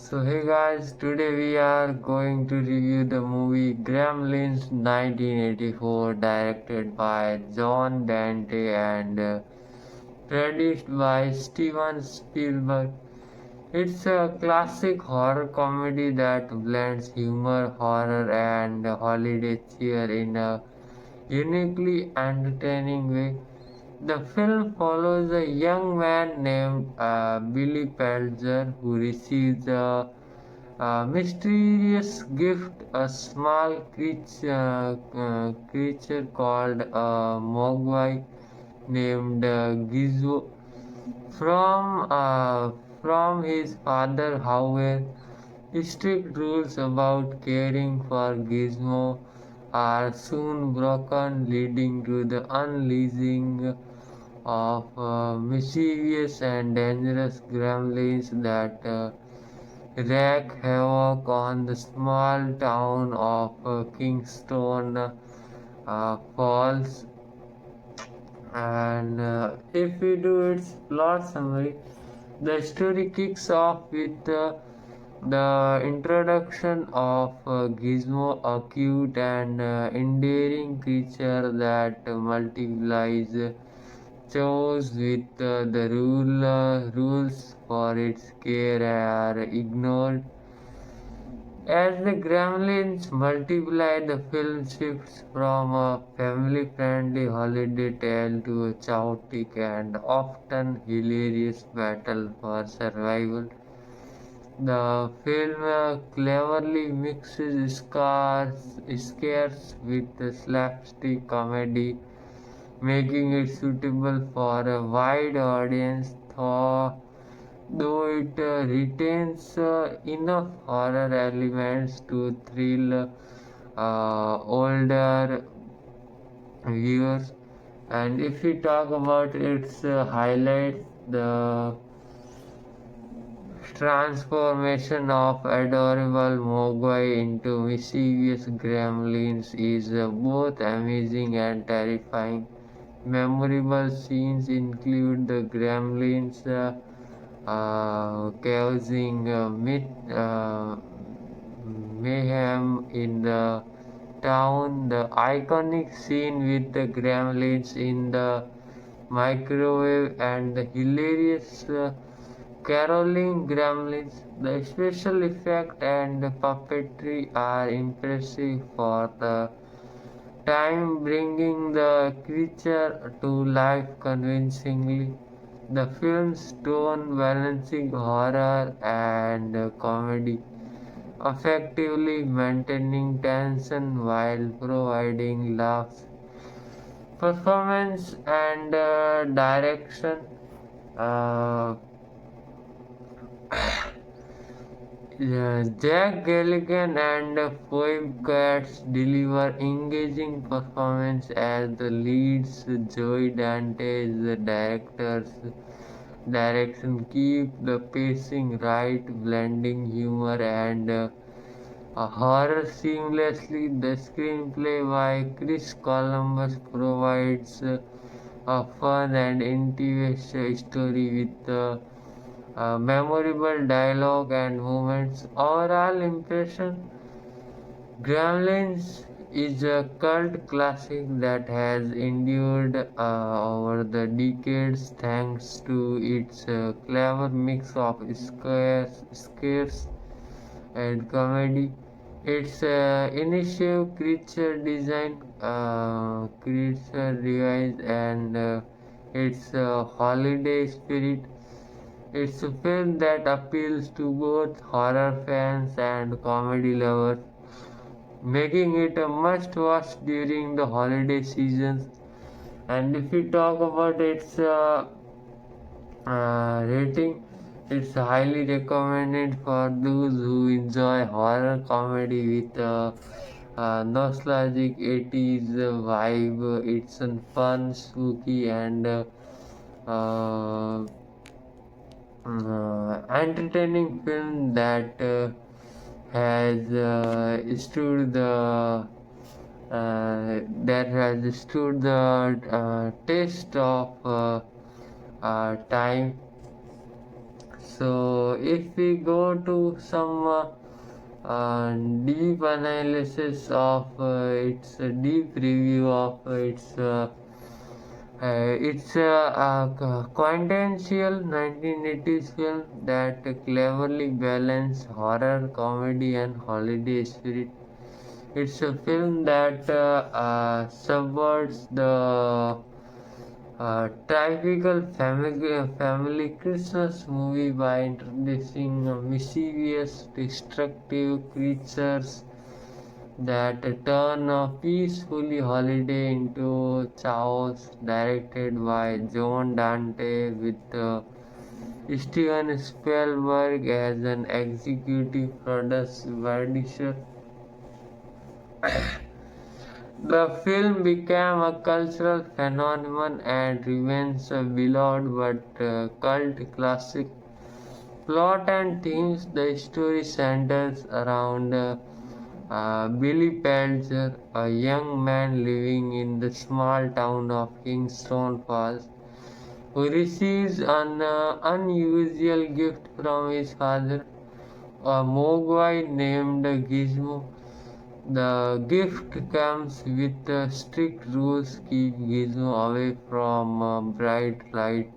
So hey guys, today we are going to review the movie Gremlins 1984 directed by John Dante and produced by Steven Spielberg. It's a classic horror comedy that blends humor, horror and holiday cheer in a uniquely entertaining way. The film follows a young man named Billy Pelzer who receives a mysterious gift, a small creature called a mogwai named Gizmo from uh, from his father. However, strict rules about caring for Gizmo are soon broken, leading to the unleashing of mischievous and dangerous gremlins that wreak havoc on the small town of Kingston Falls. And if we do its plot summary, the story kicks off with the introduction of Gizmo, a cute and endearing creature that multiplies chores with the rules for its care are ignored. As the gremlins multiply, the film shifts from a family-friendly holiday tale to a chaotic and often hilarious battle for survival. The film cleverly mixes scares with slapstick comedy, making it suitable for a wide audience, though it retains enough horror elements to thrill older viewers. And if we talk about its highlights, the transformation of adorable Mogwai into mischievous gremlins is both amazing and terrifying. Memorable scenes include the gremlins causing mayhem in the town, the iconic scene with the gremlins in the microwave, and the hilarious caroling gremlins. The special effect and puppetry are impressive for the time, bringing the creature to life convincingly. The film's tone balancing horror and comedy, effectively maintaining tension while providing laughs. Performance and direction. Uh, Jack Galligan and Phoebe deliver engaging performance as the leads. Joey Dante's director's direction keep the pacing right, blending humor and horror seamlessly. The screenplay by Chris Columbus provides a fun and intimate story with memorable dialogue and moments. Overall impression: Gremlins is a cult classic that has endured over the decades thanks to its clever mix of scares and comedy. Its initial creature device, and its holiday spirit. It's a film that appeals to both horror fans and comedy lovers, making it a must watch during the holiday seasons. And if we talk about its rating, it's highly recommended for those who enjoy horror comedy with nostalgic 80s vibe. It's a fun, spooky, and uh, entertaining film that has stood the test of time. So if we go to some deep analysis of its deep review of it's a quintessential 1980s film that cleverly balanced horror, comedy, and holiday spirit. It's a film that subverts the typical family Christmas movie by introducing mischievous, destructive creatures that turn a peacefully holiday into chaos. Directed by John Dante with Steven Spielberg as an executive producer. The film became a cultural phenomenon and remains a beloved but cult classic. Plot and themes: the story centers around Billy Pelzer, a young man living in the small town of Kingston Falls, who receives an unusual gift from his father, a mogwai named Gizmo. The gift comes with strict rules: keep Gizmo away from bright light,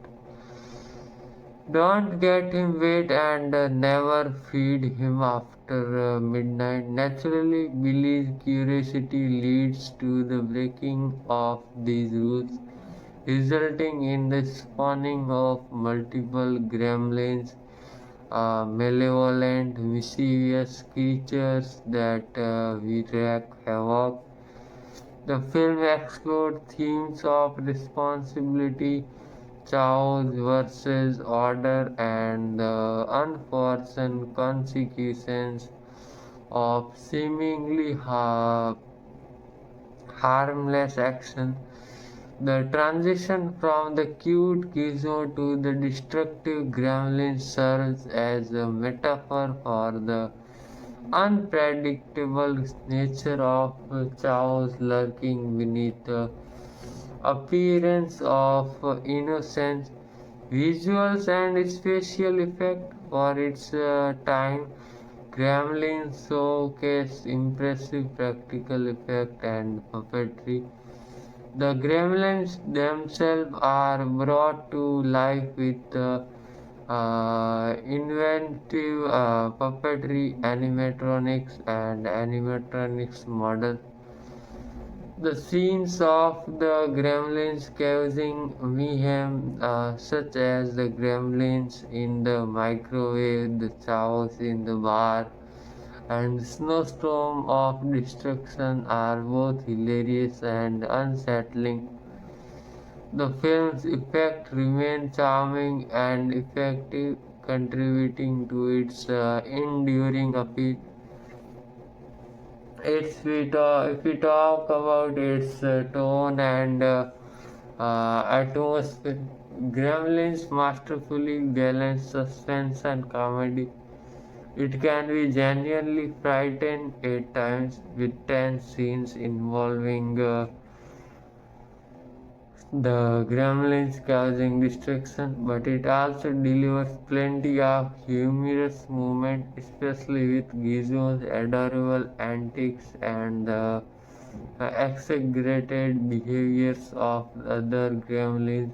don't get him wet, and never feed him after midnight. Naturally, Billy's curiosity leads to the breaking of these rules, resulting in the spawning of multiple gremlins, malevolent, mischievous creatures that wreak havoc. The film explored themes of responsibility, chaos versus order, and the unforeseen consequences of seemingly harmless action. The transition from the cute Gizmo to the destructive Gremlin serves as a metaphor for the unpredictable nature of chaos lurking beneath the appearance of innocence. Visuals and special effects for its time, Gremlins showcase impressive practical effect and puppetry. The gremlins themselves are brought to life with inventive puppetry, animatronics, and animatronics models. The scenes of the gremlins causing mayhem, such as the gremlins in the microwave, the chaos in the bar, and snowstorm of destruction, are both hilarious and unsettling. The film's effect remains charming and effective, contributing to its enduring appeal. If we talk about its tone and atmosphere, Gremlins masterfully balance suspense and comedy. It can be genuinely frightening at times, with tense scenes involving the gremlins causing destruction, but it also delivers plenty of humorous moments, especially with Gizmo's adorable antics and the exaggerated behaviors of other gremlins.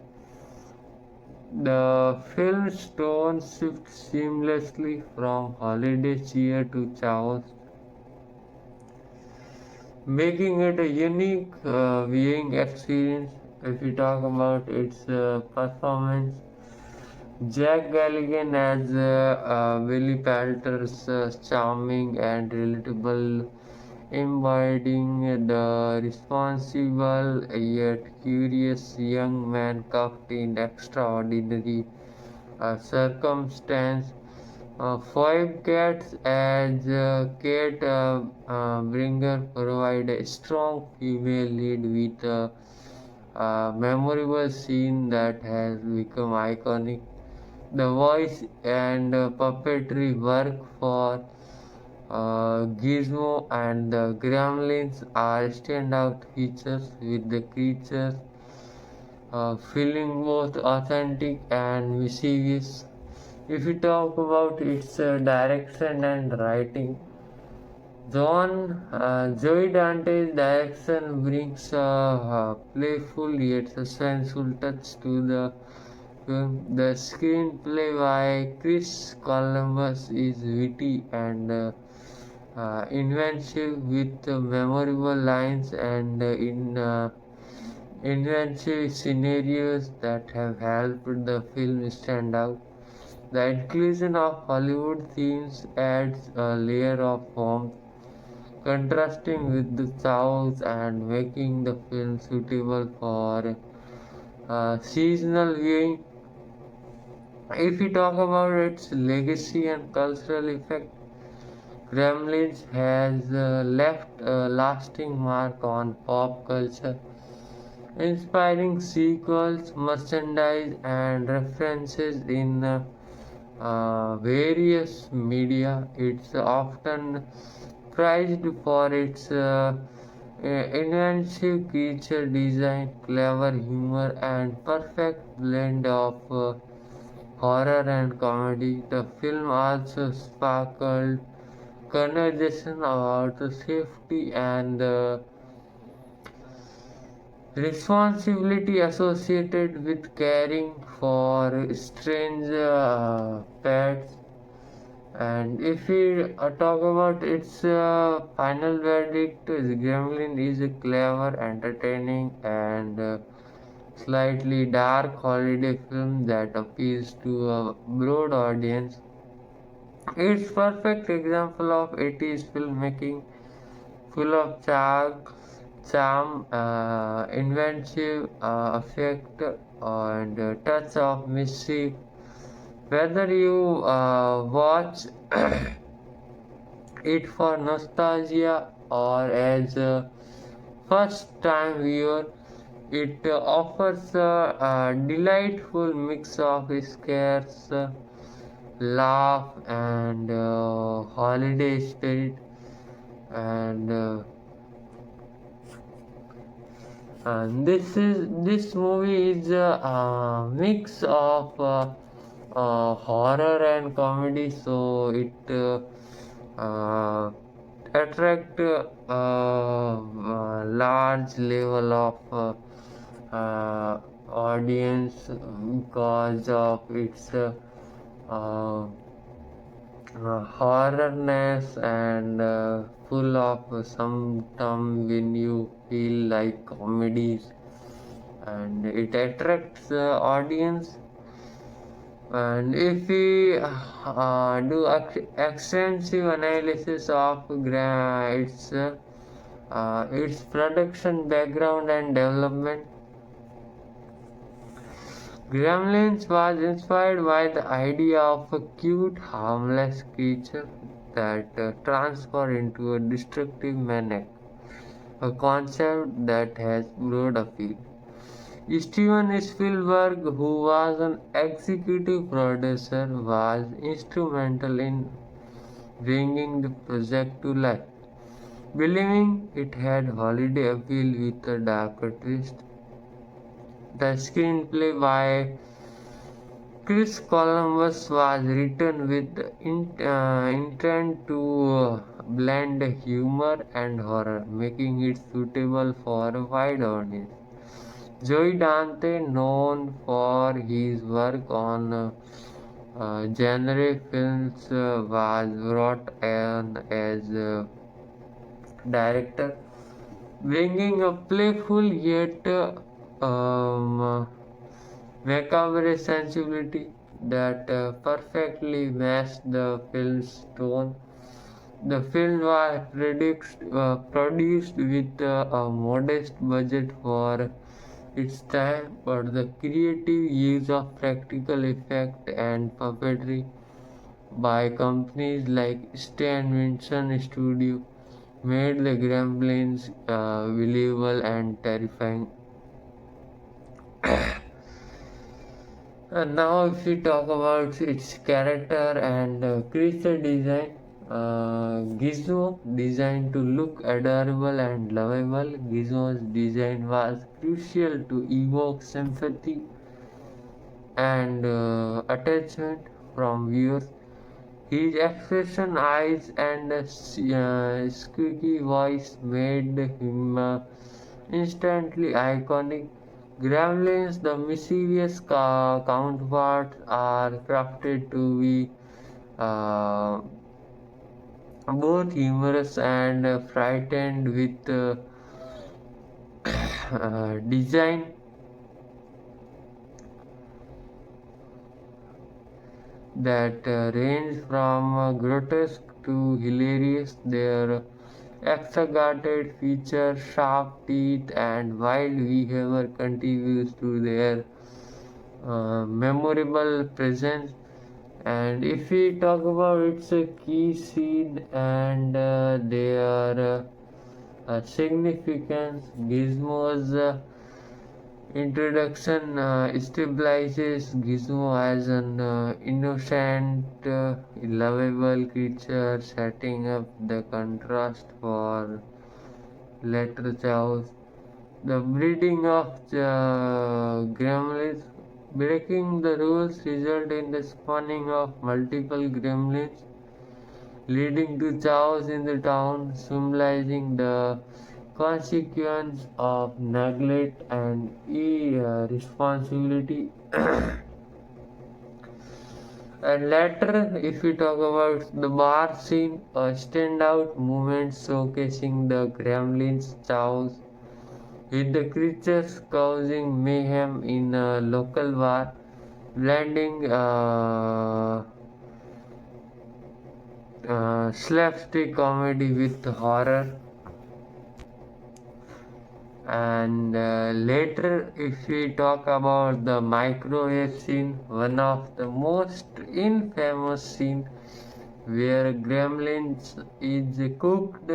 The film's tone shifts seamlessly from holiday cheer to chaos, making it a unique viewing experience. If we talk about its performance, Jack Galligan as Billy Palter's charming and relatable, embodying the responsible yet curious young man caught in extraordinary circumstance. Five cats as Kate Bringer provide a strong female lead with a memorable scene that has become iconic. The voice and puppetry work for Gizmo and the Gremlins are standout features, with the creatures feeling both authentic and mischievous. If we talk about its direction and writing, Joey Dante's direction brings a playful yet suspenseful touch to the film. The screenplay by Chris Columbus is witty and inventive with memorable lines and inventive scenarios that have helped the film stand out. The inclusion of Hollywood themes adds a layer of warmth, contrasting with the South and making the film suitable for seasonal viewing. If we talk about its legacy and cultural effect, Gremlins has left a lasting mark on pop culture, inspiring sequels, merchandise, and references in various media. It's often prized for its inventive creature design, clever humor, and perfect blend of horror and comedy. The film also sparkled conversation about the safety and responsibility associated with caring for strange pets. And if we talk about its final verdict, Gremlin is a clever, entertaining, and slightly dark holiday film that appeals to a broad audience. It's perfect example of 80s filmmaking, full of charm, inventive effect, and touch of mischief. Whether you watch it for nostalgia or as a first time viewer, it offers a delightful mix of scares, laugh, and holiday spirit. And this movie is a mix of horror and comedy, so it attract large level of audience because of its horrorness and full of some term when you feel like comedies, and it attracts the audience. And if we do extensive analysis of its production background and development, Gremlins was inspired by the idea of a cute, harmless creature that transforms into a destructive maniac, a concept that has broad appeal. Steven Spielberg, who was an executive producer, was instrumental in bringing the project to life, believing it had holiday appeal with a darker twist. The screenplay by Chris Columbus was written with the intent to blend humor and horror, making it suitable for a wide audience. Joey Dante, known for his work on genre films, was brought in as director, bringing a playful yet macabre sensibility that perfectly matched the film's tone. The film was produced with a modest budget for its time, but the creative use of practical effect and puppetry by companies like Stan Winston Studio made the Gremlins believable and terrifying. And now, if we talk about its character and creature design, Gizmo, designed to look adorable and lovable, Gizmo's design was crucial to evoke sympathy and attachment. from viewers. His expression, eyes, and squeaky voice made him instantly iconic. Gremlins, the mischievous counterparts, are crafted to be uh, both humorous and frightened with design that range from grotesque to hilarious. Their exaggerated features, sharp teeth, and wild behavior contributes to their memorable presence. And if we talk about its key scene and their significance, Gizmo's introduction stabilizes Gizmo as an innocent, lovable creature, setting up the contrast for later chaos. The breeding of the gremlins, breaking the rules, result in the spawning of multiple gremlins, leading to chaos in the town, symbolizing the consequence of neglect and irresponsibility. And later, if we talk about the bar scene, a standout moment showcasing the gremlins' chaos with the creatures causing mayhem in a local bar, blending slapstick comedy with horror. And later, if we talk about the microwave scene, one of the most infamous scene where gremlins is cooked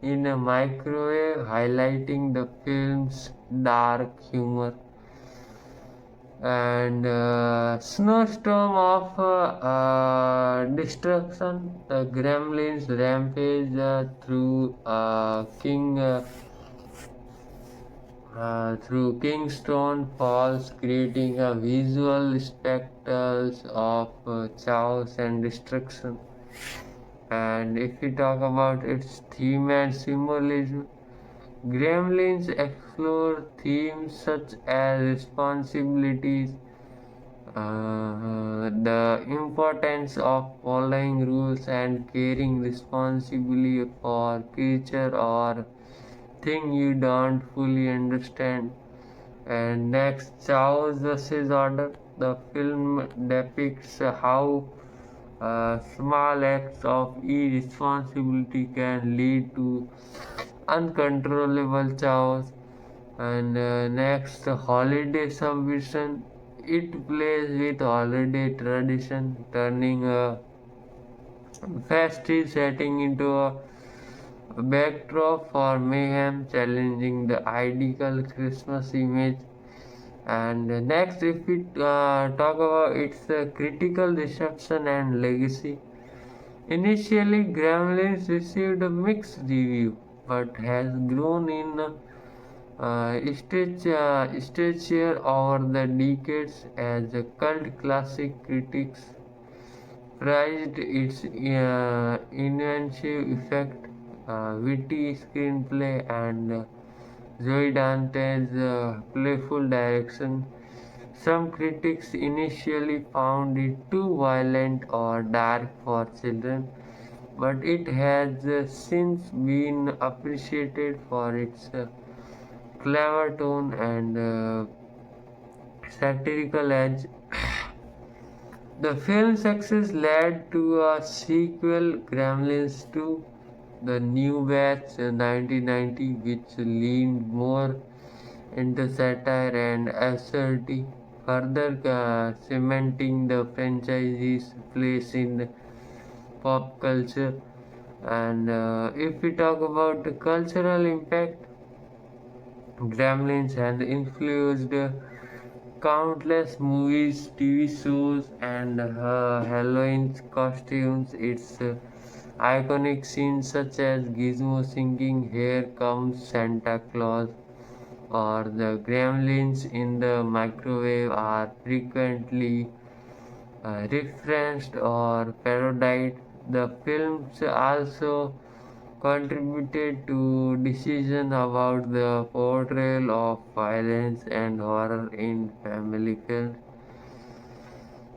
in a microwave, highlighting the film's dark humor. And snowstorm of destruction, the gremlins rampage through Kingstone Falls, creating a visual spectacle of chaos and destruction. And if we talk about its theme and symbolism, Gremlins explore themes such as responsibilities, the importance of following rules, and caring responsibly for creature or thing you don't fully understand. And next, Chaos versus Order. The film depicts how small acts of irresponsibility can lead to uncontrollable chaos. And next, holiday subversion. It plays with holiday tradition, turning a festive setting into a backdrop for mayhem, challenging the ideal Christmas image. And next, if we talk about its critical reception and legacy, initially Gremlins received a mixed review, but has grown in stature over the decades as a cult classic. Critics praised its inventive effect, witty screenplay, and Zoe Dante's playful direction. Some critics initially found it too violent or dark for children, but it has since been appreciated for its clever tone and satirical edge. The film's success led to a sequel, Gremlins 2, The New Batch, 1990, which leaned more into satire and absurdity, further cementing the franchise's place in pop culture. And if we talk about the cultural impact, Gremlins has influenced countless movies, TV shows, and Halloween costumes. Its iconic scenes such as Gizmo singing "Here Comes Santa Claus" or the gremlins in the microwave are frequently referenced or parodied. The films also contributed to decision about the portrayal of violence and horror in family films,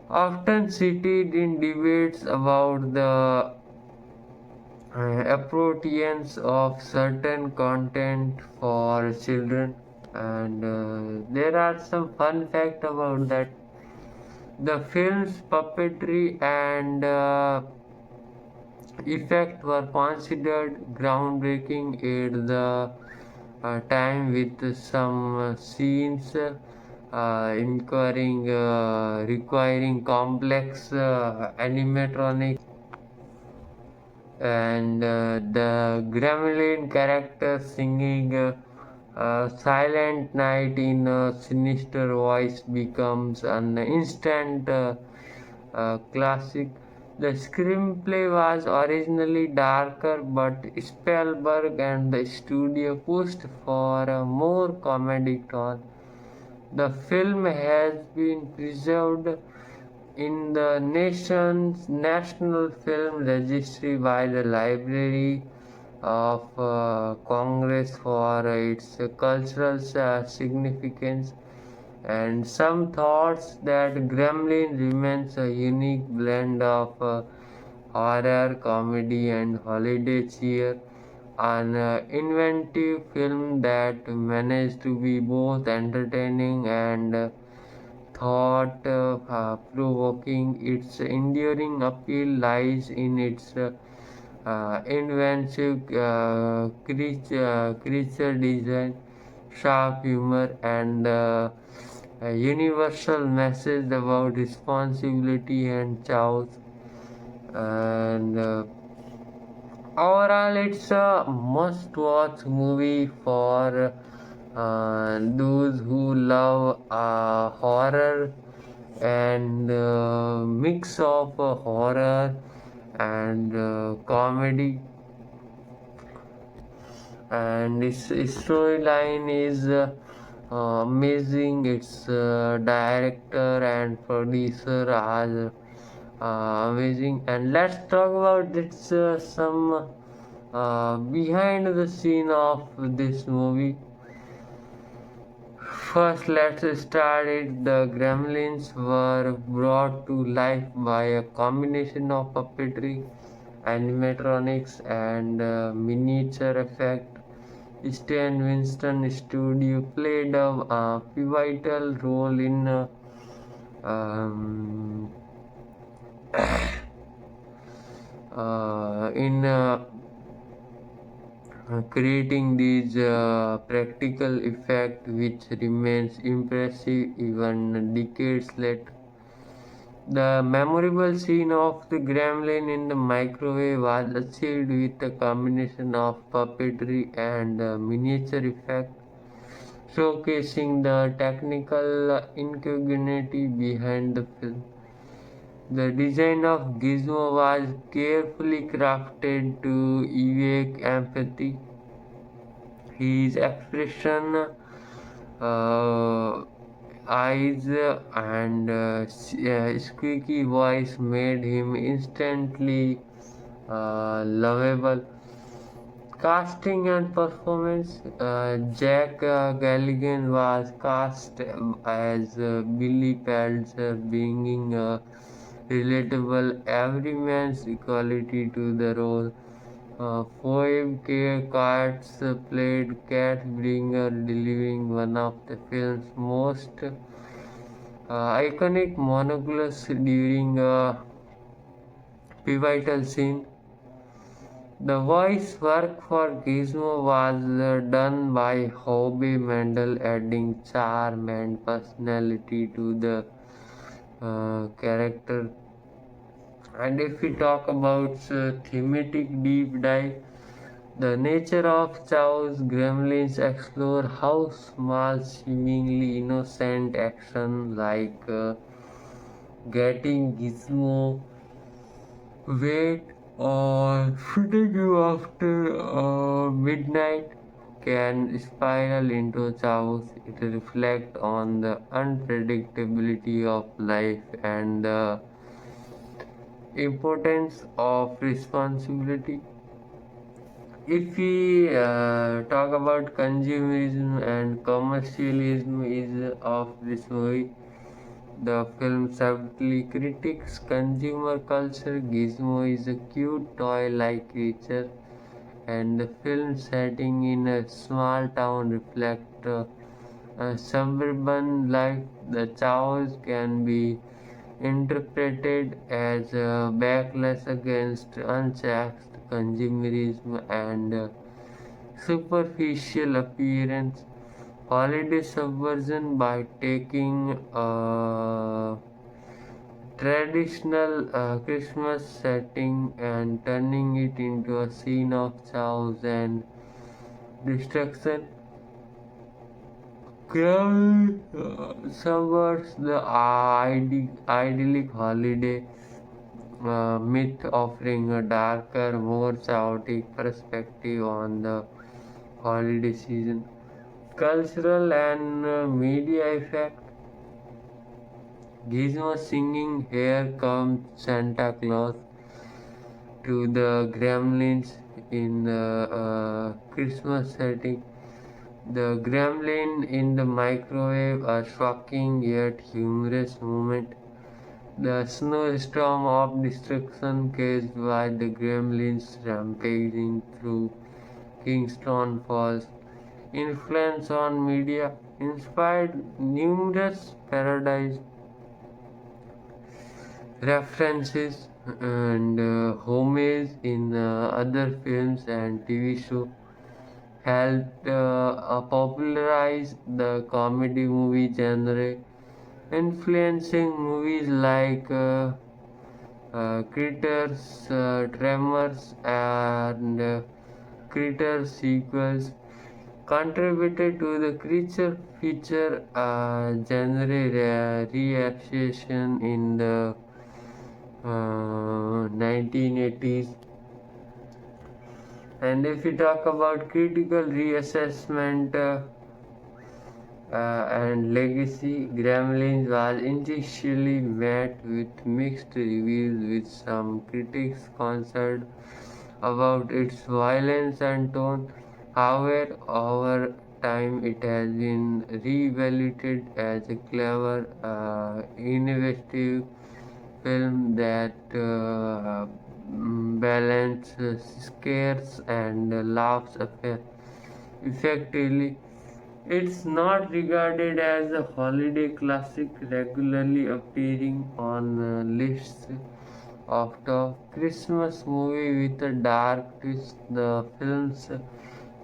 often cited in debates about the appropriateness of certain content for children. And there are some fun fact about that. The film's puppetry and effect were considered groundbreaking at the time, with some scenes requiring complex animatronics, and the Gremlin character singing Silent Night in a sinister voice becomes an instant classic. The screenplay was originally darker, but Spielberg and the studio pushed for a more comedic tone. The film has been preserved in the nation's National Film Registry by the Library of Congress for its cultural significance, and some thoughts that Gremlin remains a unique blend of horror, comedy, and holiday cheer. An inventive film that managed to be both entertaining and thought provoking. Its enduring appeal lies in its inventive creature design, sharp humor, and a universal message about responsibility and chaos. And overall, it's a must-watch movie for those who love horror and mix of horror and comedy. And its storyline is amazing. Its director and producer are amazing. And let's talk about its some behind the scene of this movie. First, let's start it. The Gremlins were brought to life by a combination of puppetry, animatronics, and miniature effect. Stan Winston Studio played a pivotal role in um, in creating these practical effect, which remains impressive even decades later. The memorable scene of the gremlin in the microwave was achieved with a combination of puppetry and miniature effect, showcasing the technical ingenuity behind the film. The design of Gizmo was carefully crafted to evoke empathy. His expression, uh, eyes, and squeaky voice made him instantly lovable. Casting and performance: Jack Galligan was cast as Billy Peltzer, bringing a relatable everyman's equality to the role. Phoebe Cates played Cat Bringer, delivering one of the film's most iconic monologues during a pivotal scene. The voice work for Gizmo was done by Hoyt Mendel, adding charm and personality to the character. And if we talk about thematic deep dive, the nature of Chow's Gremlins explore how small, seemingly innocent action like getting Gizmo wet or feeding you after midnight can spiral into chaos. It reflects on the unpredictability of life and the importance of responsibility. If we talk about consumerism and commercialism is of this movie, the film subtly critiques consumer culture. Gizmo is a cute toy-like creature, and the film setting in a small town reflects suburban life. The chaos can be interpreted as a backlash against unchecked consumerism and superficial appearance. Holiday subversion by taking a traditional Christmas setting and turning it into a scene of chaos and destruction. Crowd subverts the idyllic holiday myth, offering a darker, more chaotic perspective on the holiday season. Cultural and media effect. Gizmo singing "Here Comes Santa Claus" to the Gremlins in the Christmas setting. The gremlin in the microwave, a shocking yet humorous moment. The snowstorm of destruction caused by the gremlins rampaging through Kingston Falls. Influence on media inspired numerous parodies, references, and homage in other films and TV shows. Helped popularize the comedy movie genre, influencing movies like Critters, Tremors, and Critters sequels. Contributed to the creature feature genre reappreciation in the 1980s. And if we talk about critical reassessment and legacy, Gremlins was initially met with mixed reviews, with some critics concerned about its violence and tone. However, over time it has been re-evaluated as a clever, innovative film that balances scares and laughs effectively. It's not regarded as a holiday classic, regularly appearing on lists of top Christmas movie with a dark twist. The film's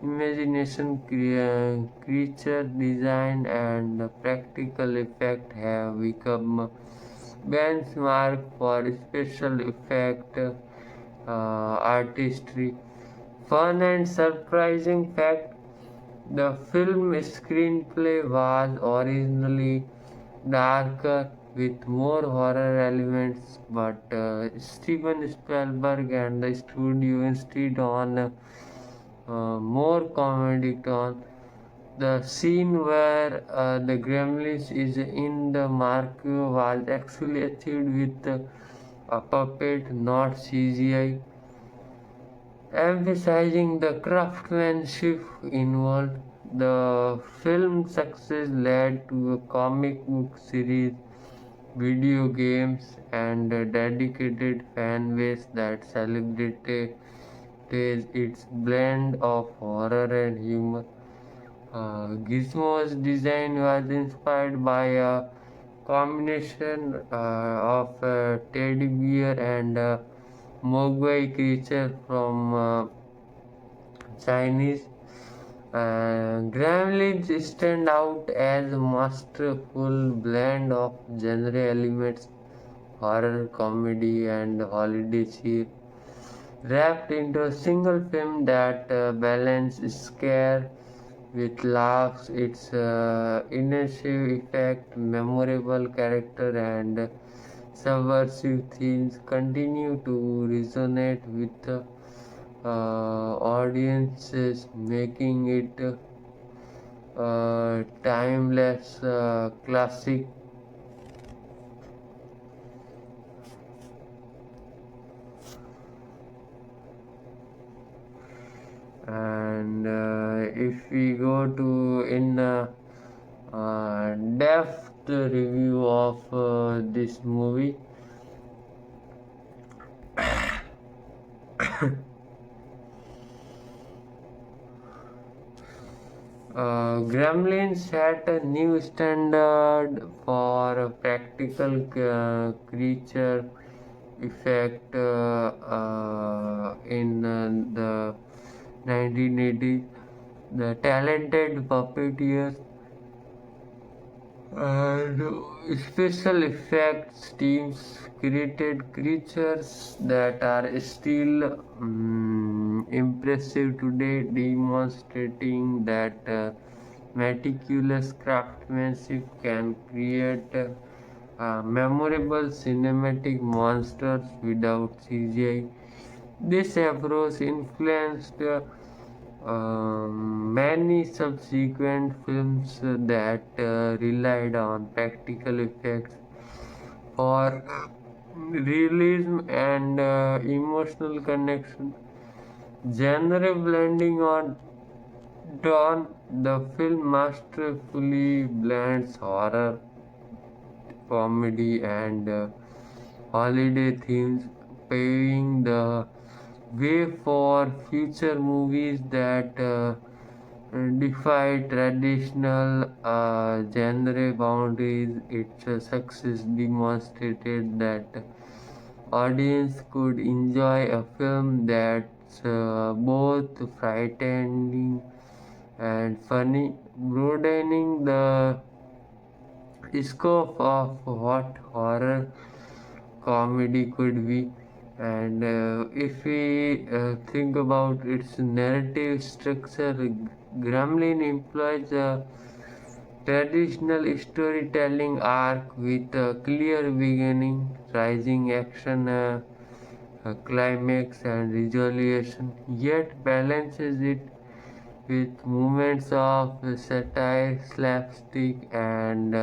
imagination, creature design, and practical effect have become benchmark for special effect artistry. Fun and surprising fact: the film screenplay was originally darker with more horror elements, but Steven Spielberg and the studio insisted on more comedic tone. The scene where the Gremlins is in the Marco was actually achieved with a puppet, not CGI, emphasizing the craftsmanship involved. The film's success led to a comic book series, video games, and a dedicated fan base that celebrated its blend of horror and humor. Gizmo's design was inspired by a combination of a teddy bear and a mogwai creature from Chinese. Gremlins stand out as a masterful blend of genre elements, horror, comedy, and holiday cheer, wrapped into a single film that balances scare with laughs. Its immersive effect, memorable character, and subversive themes continue to resonate with audiences, making it timeless classic. if we go to in depth review of this movie, Gremlins set a new standard for practical creature effect in the 1980s. The talented puppeteers and special effects teams created creatures that are still impressive today, demonstrating that meticulous craftsmanship can create memorable cinematic monsters without CGI. This approach influenced many subsequent films that relied on practical effects for realism and emotional connection. Genre blending on Dawn, the film masterfully blends horror, comedy, and holiday themes, paving the way for future movies that defy traditional genre boundaries. Its success demonstrated that audience could enjoy a film that's both frightening and funny, broadening the scope of what horror comedy could be. And if we think about its narrative structure, Gremlin employs a traditional storytelling arc with a clear beginning, rising action, a climax, and resolution, yet balances it with moments of satire, slapstick, and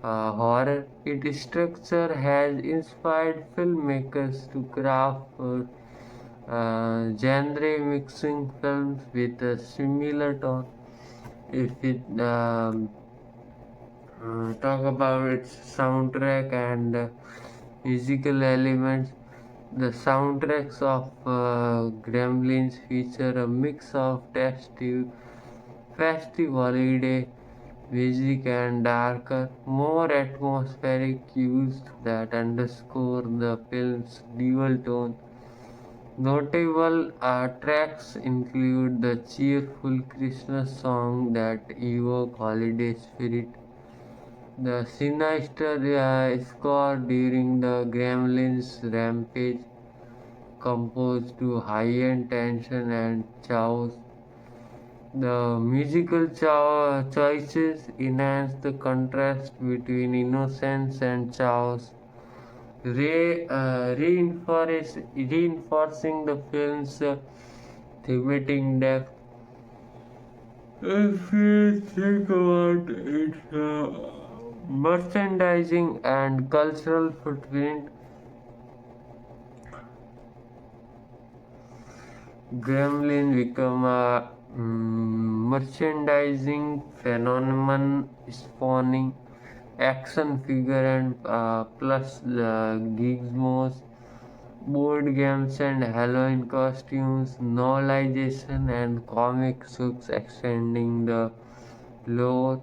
horror. Its structure has inspired filmmakers to craft genre mixing films with a similar tone. If we talk about its soundtrack and musical elements, the soundtracks of Gremlins feature a mix of festive holiday music and darker, more atmospheric cues that underscore the film's dual tone. Notable tracks include the cheerful Christmas song that evoke holiday spirit, the sinister score during the Gremlins rampage, composed to heighten tension and chaos. The musical choices enhance the contrast between innocence and chaos, reinforcing the film's thematic depth. If we think about its merchandising and cultural footprint, Gremlin become a merchandising phenomenon, spawning action figure and plus gizmos, board games and Halloween costumes, novelization and comic books extending the lore.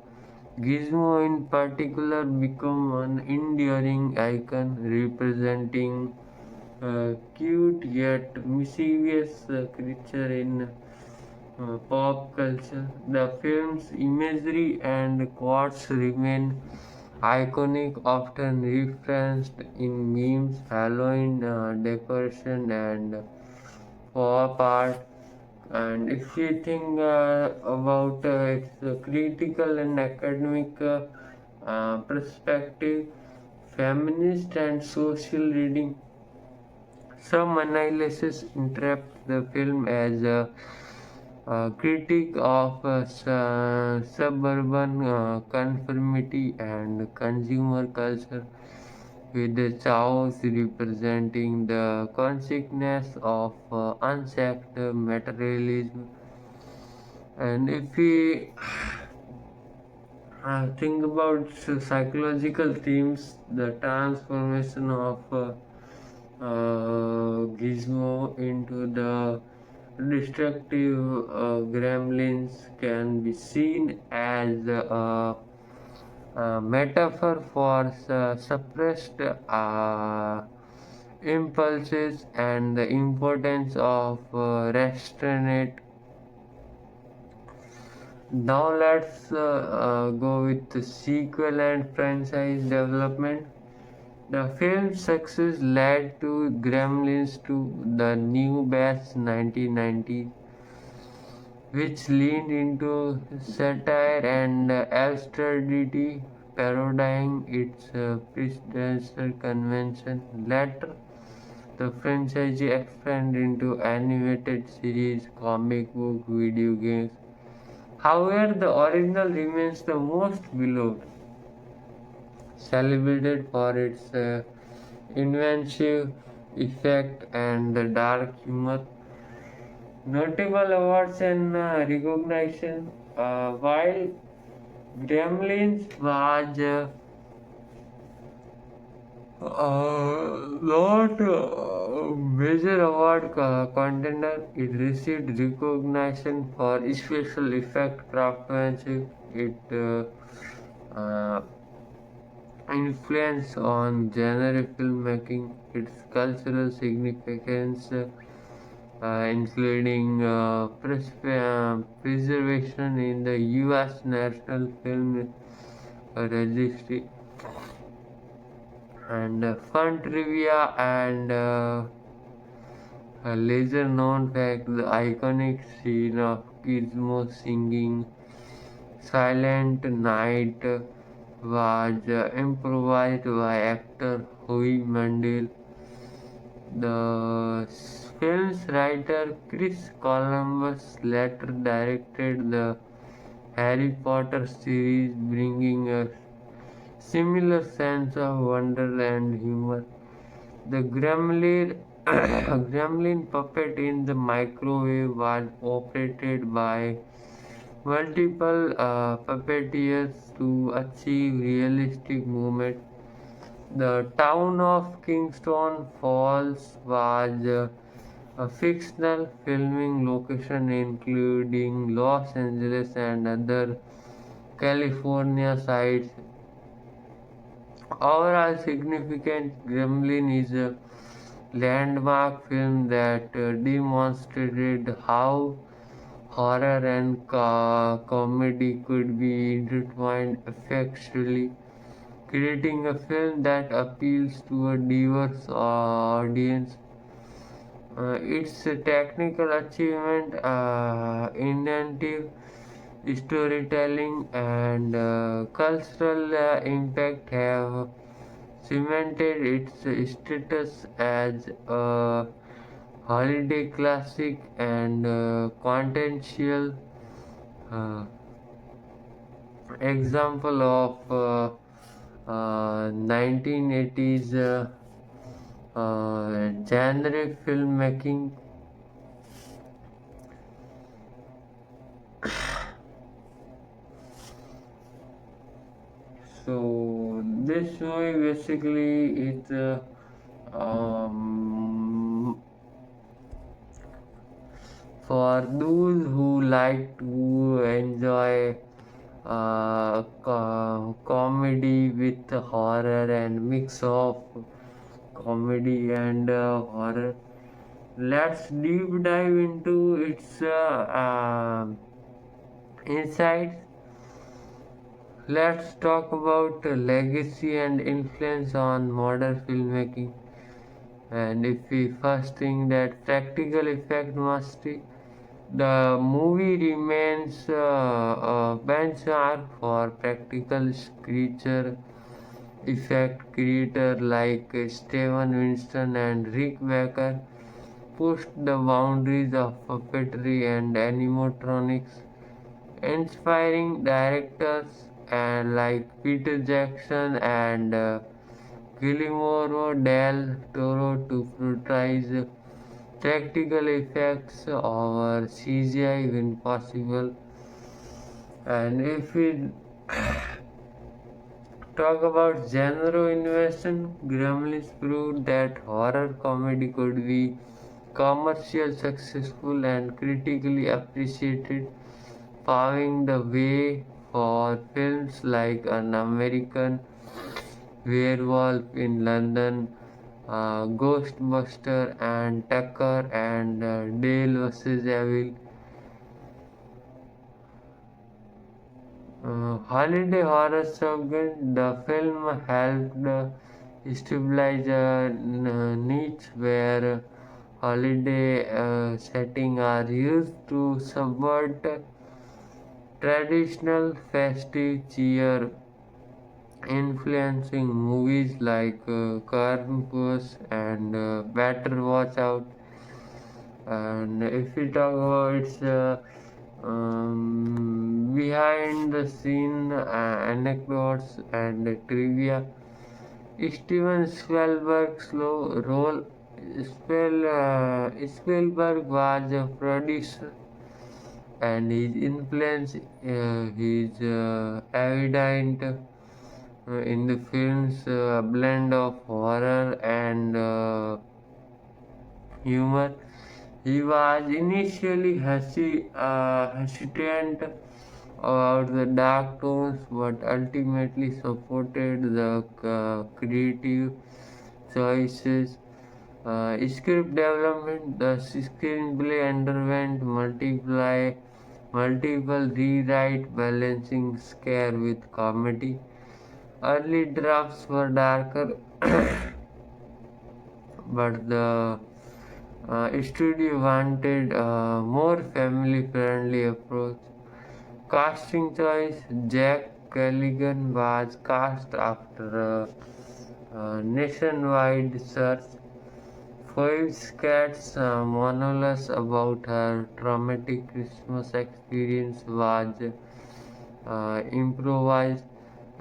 Gizmo in particular become an enduring icon representing cute yet mischievous creature in pop culture. The film's imagery and quotes remain iconic, often referenced in memes, Halloween decoration, and pop art. And if you think about its critical and academic perspective, feminist and social reading, some analysis interpret the film as a critique of suburban conformity and consumer culture, with the chaos representing the consequence of unchecked materialism. And if we think about psychological themes, the transformation of Gizmo into the destructive gremlins can be seen as a metaphor for suppressed impulses and the importance of restraint. Now let's go with the sequel and franchise development. The film's success led to Gremlins to the new batch 1990, which leaned into satire and absurdity, parodying its predecessor convention. Later, the franchise expanded into animated series, comic book, video games. However, the original remains the most beloved, celebrated for its inventive effect and the dark humor. Notable awards and recognition. While Gremlins was not a major award contender, it received recognition for special effect craftsmanship. It influence on genre filmmaking, its cultural significance, including preservation in the U.S. National Film Registry, and fun trivia and a lesser known fact: the iconic scene of Gizmo singing "Silent Night" was improvised by actor Hoyt. The film's writer Chris Columbus later directed the Harry Potter series, bringing a similar sense of wonder and humor. The gremlin puppet in the microwave was operated by multiple puppeteers to achieve realistic movement. The town of Kingston Falls was a fictional filming location, including Los Angeles and other California sites. Overall significant, Gremlin is a landmark film that demonstrated how horror and comedy could be intertwined effectively, creating a film that appeals to a diverse audience. Its technical achievement, inventive storytelling, and cultural impact have cemented its status as a holiday classic and quintessential uh, example of 1980s genre filmmaking. So this movie basically is um, for those who like to enjoy comedy with horror and mix of comedy and horror. Let's deep dive into its insights. Let's talk about legacy and influence on modern filmmaking. And if we first think that practical effect mastery, the movie remains a benchmark for practical creature effect. Creators like Steven Winston and Rick Baker pushed the boundaries of puppetry and animatronics, inspiring directors and like Peter Jackson and Guillermo del Toro to prioritize practical effects over CGI when possible. And if we talk about genre innovation, Gremlins proved that horror comedy could be commercial successful and critically appreciated, paving the way for films like An American Werewolf in London, Ghostbuster and Tucker and Dale vs. Evil. Holiday horror subgenre, the film helped stabilize a niche where holiday settings are used to subvert traditional festive cheer, influencing movies like Krampus and Better Watch Out. And if we talk about its behind the scene anecdotes and trivia, Steven Spielberg's role Spielberg was a producer and his influence is evident in the film's blend of horror and humor. He was initially hesitant about the dark tones but ultimately supported the creative choices. Script development, the screenplay underwent multiple rewrite balancing scare with comedy. Early drafts were darker, but the studio wanted a more family-friendly approach. Casting choice: Jack Galligan was cast after a nationwide search. Phoebe's cat's monologues about her traumatic Christmas experience was improvised,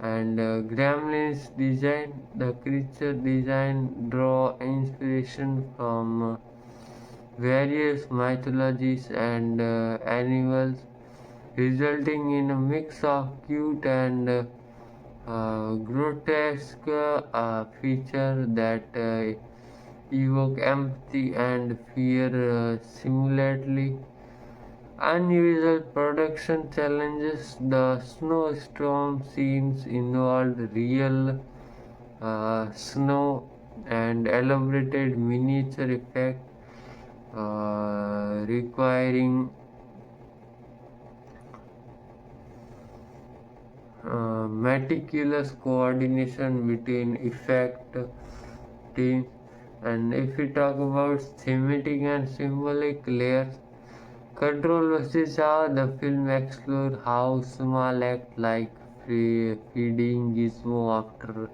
and Gremlins design, the creature design, draw inspiration from various mythologies and animals, resulting in a mix of cute and grotesque features that evoke empathy and fear simultaneously. Unusual production challenges: the snowstorm scenes involved real snow and elaborated miniature effects, requiring meticulous coordination between effect teams. And if we talk about thematic and symbolic layers, Control versus How, the film explored how small acts like feeding Gizmo after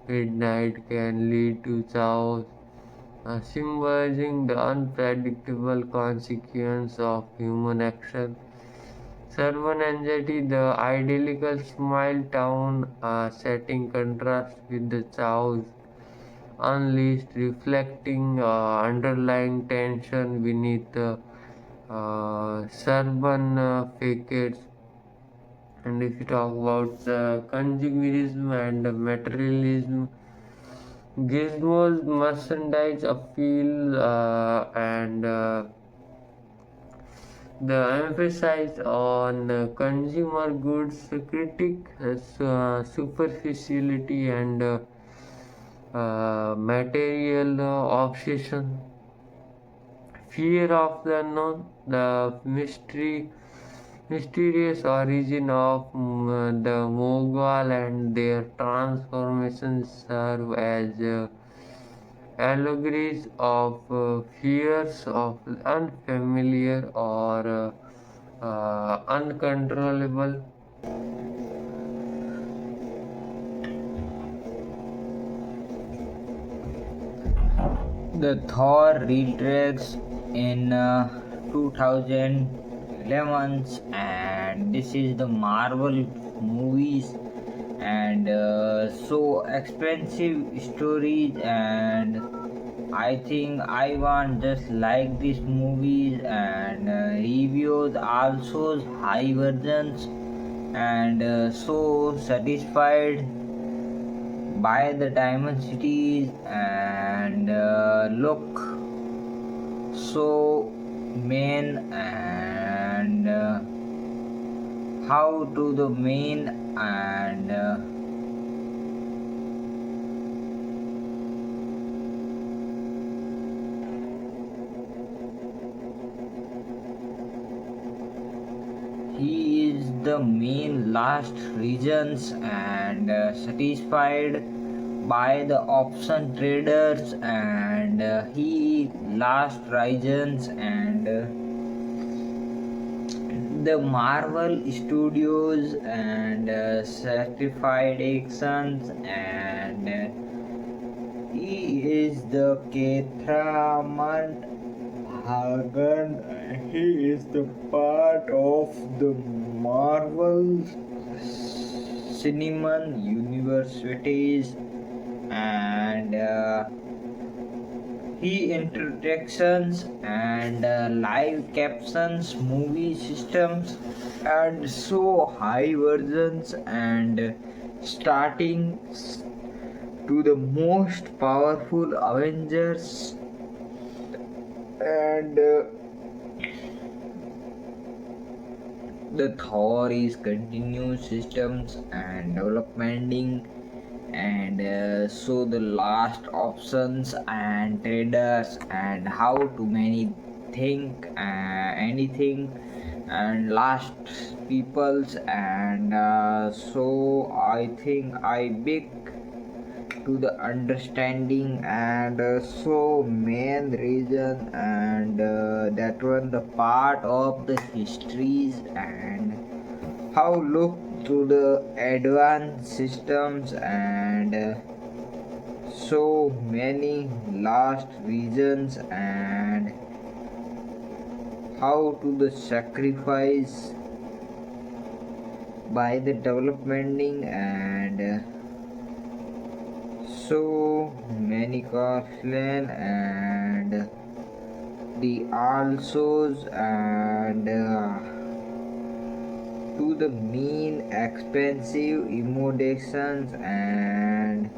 midnight can lead to chaos, symbolizing the unpredictable consequence of human action. Suburban anxiety, the idyllical smile town setting contrasts with the chaos unleashed, reflecting underlying tension beneath the suburban facades. And if you talk about consumerism and materialism, Gizmo's merchandise appeal and the emphasis on consumer goods critic superficiality and material obsession, fear of the unknown, the mysterious origin of the Mogwai and their transformations serve as allegories of fears of unfamiliar or uncontrollable. The Thor retracks in 2011, and this is the Marvel movies, and so expensive stories, and I think I want just like these movies, and reviews also high versions and so satisfied by the diamond cities and look so main and how to the main and he is the main last regions and satisfied by the option traders and he last regions and the Marvel Studios and certified actions and he is the Ketraman Hagan. He is the part of the Marvel Cinnamon Universities and he introductions and live captions movie systems and so high versions and starting to the most powerful Avengers and the Thor is continuous systems and developing and so the last options and traders and how to many think anything and last peoples and so I think I big to the understanding and so main reason and that one the part of the histories and how look to the advanced systems and so many last reasons and how to the sacrifice by the developmenting and so many costland and the alsos and to the mean expensive emotions and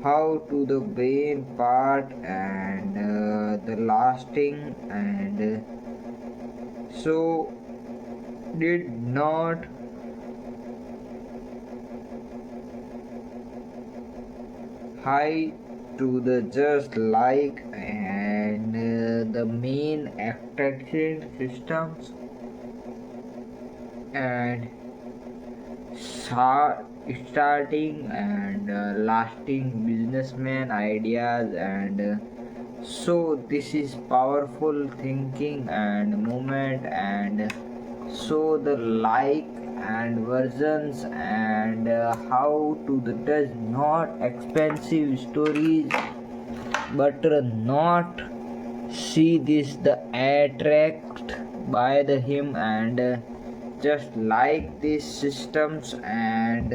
how to the brain part and the lasting and so did not high to the just like and the main attraction systems and starting and lasting businessman ideas and so this is powerful thinking and movement and so the like and versions and how to the does not expensive stories but not see this the attract by the him and just like these systems and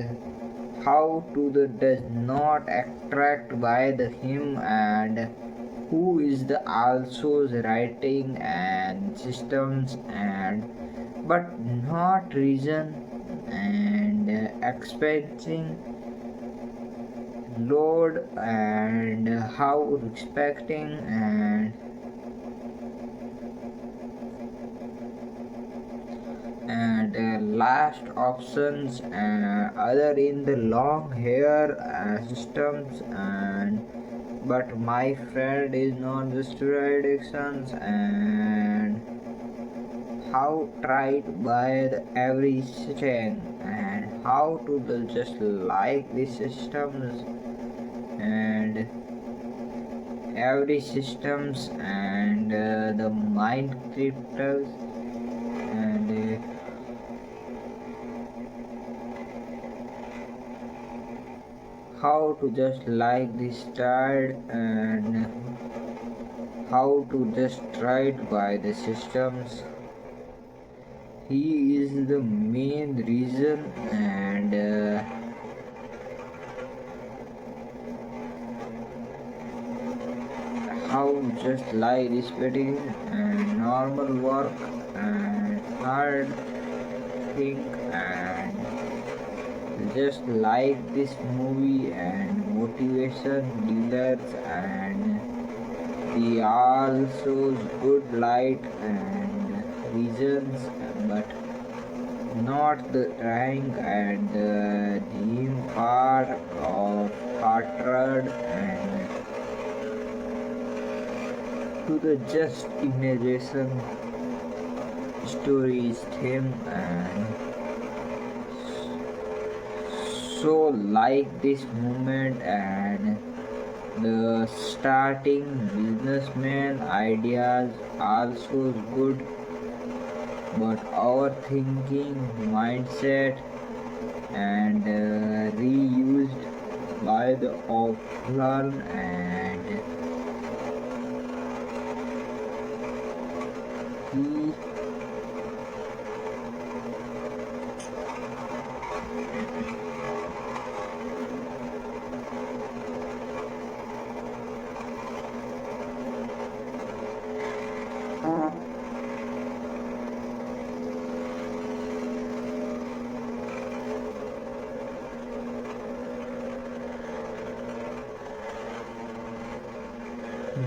how to the does not attract by the him and who is the also writing and systems and but not reason and expecting load and how respecting and last options other in the long hair systems and but my friend is not the steroid addictions and how tried by the every system and how to the just like the systems and every systems and the mind cryptos and how to just like this style and how to just tried by the systems he is the main reason and how just like respecting and normal work and hard think, and just like this movie and motivation dealers, and the all shows good light and reasons, but not the trying and the dream part of hearted and to the just imagination stories theme, and so like this movement and the starting businessman ideas also good, but our thinking mindset and reused by the offline and he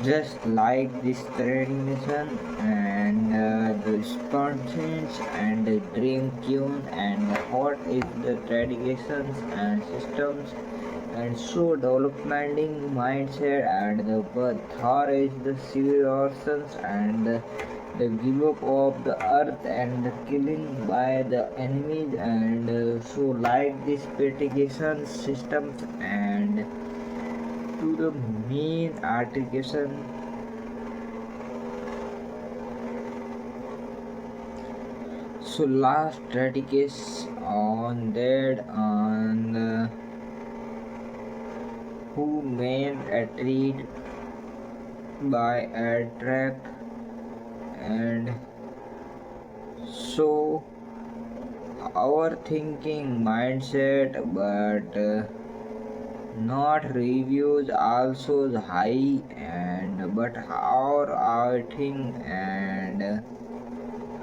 just like this tradition and the responses and the dream tune and what is the traditions and systems and so developing mindset and the Thor is the civilizations and the give up of the earth and the killing by the enemies, and so like this mitigation systems and to the main articulation. So last strategies on that on who main attracted by attract, and so our thinking mindset, but not reviews also high, and but our thing and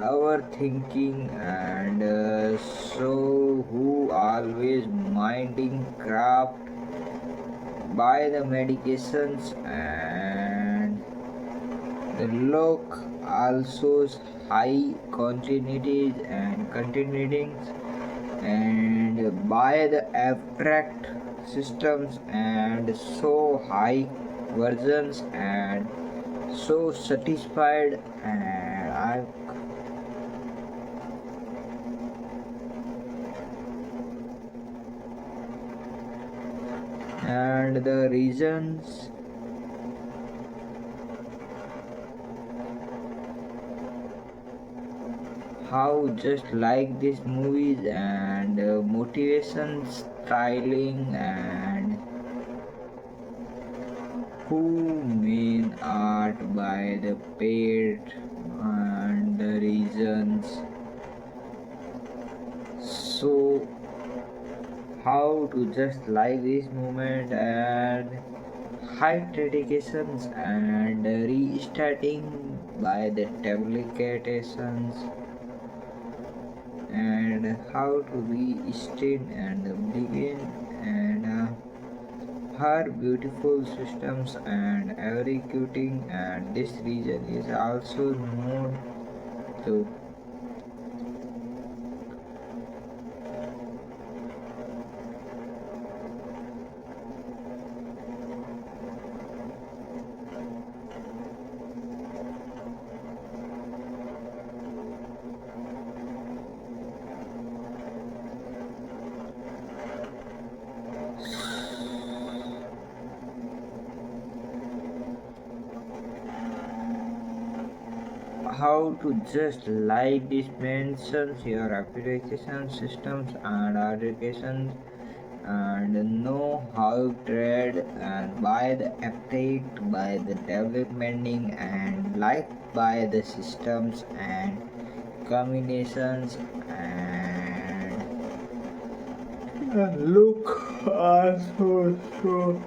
our thinking, and so who always minding craft by the medications, and the look also high continuities and continuings, and by the abstract systems, and so high versions, and so satisfied, and and the reasons how just like these movies and motivation styling, and who main art by the paid and the reasons, so how to just like this movement and high dedications and restarting by the publications, and how to be still and begin, and her beautiful systems and executing, and this region is also known to how to just like this mentions your application systems and applications, and know how trade and by the update by the developmenting and like by the systems and combinations, and look also so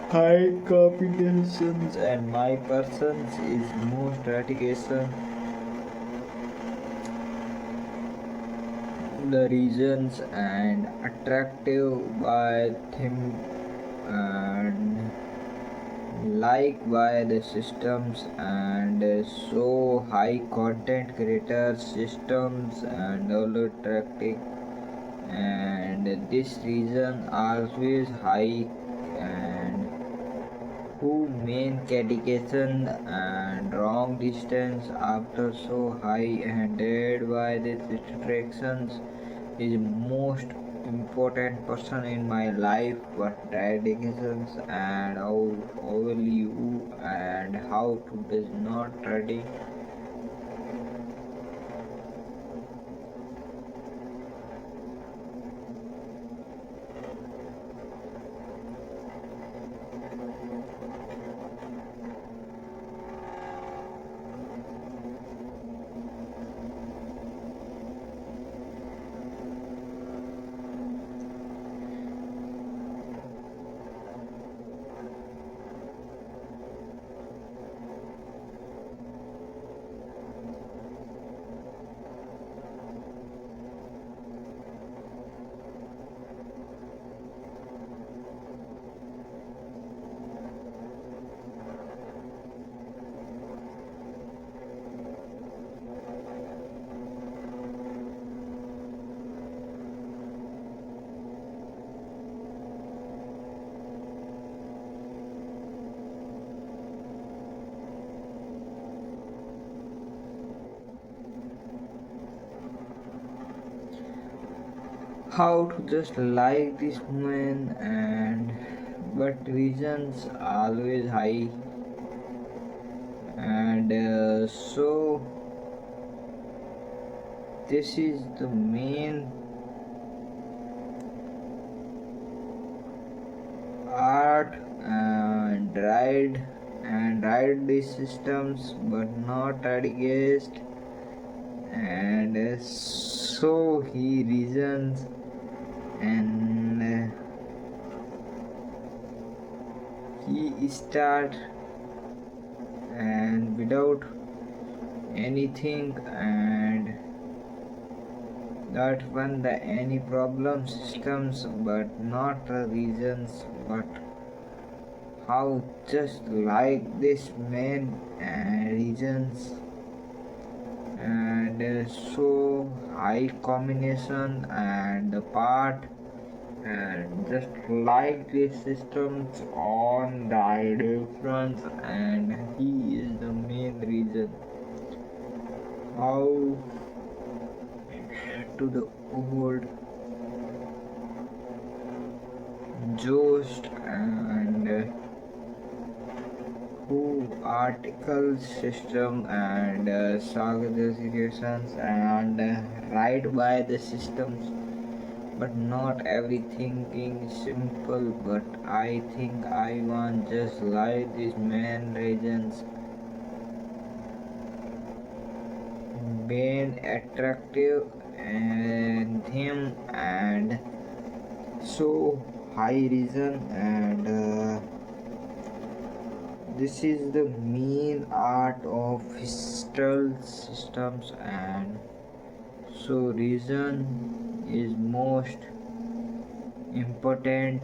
high combinations, and my persons is more dedication the reasons and attractive by theme and liked by the systems and so high content creators systems and all attracting and this reason always high and who main dedication and long distance after so high and dead by these distractions is most important person in my life but dedications and how will you and how to does not ready. How to just like this woman and but reasons always high and so this is the main art and ride these systems but not against and so he reasons and he start and without anything and that one the any problem systems but not the reasons but how just like this main reasons and so high combination and the part and just like these systems on the idea fronts and he is the main reason how to the old Jost and who article system and situations and right by the systems but not everything is simple but I think I want just like these main regions being attractive and him and so high reason and this is the main art of historical systems and so reason is most important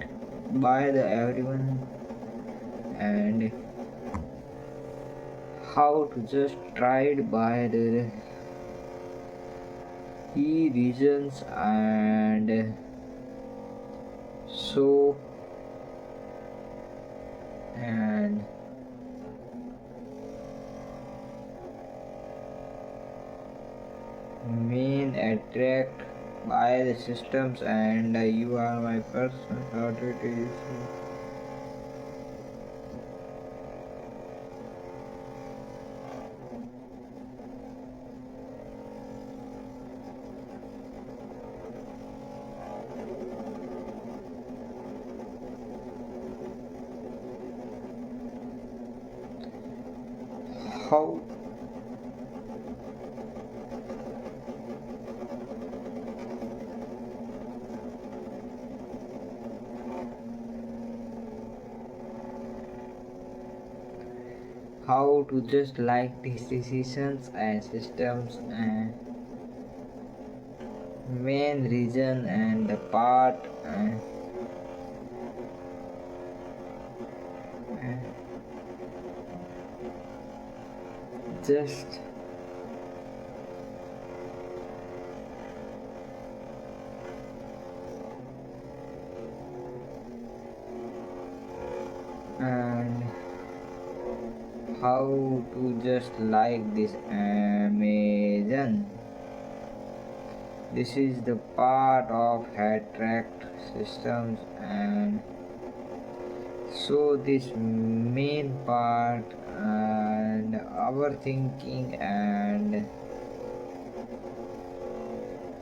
by the everyone and how to just tried by the key reasons and so and main attract by the systems and you are my person authorities. How how to just like these decisions and systems and main reason and the part just and how to just like this Amazon. This is the part of head tracked systems, and so this main part and our thinking, and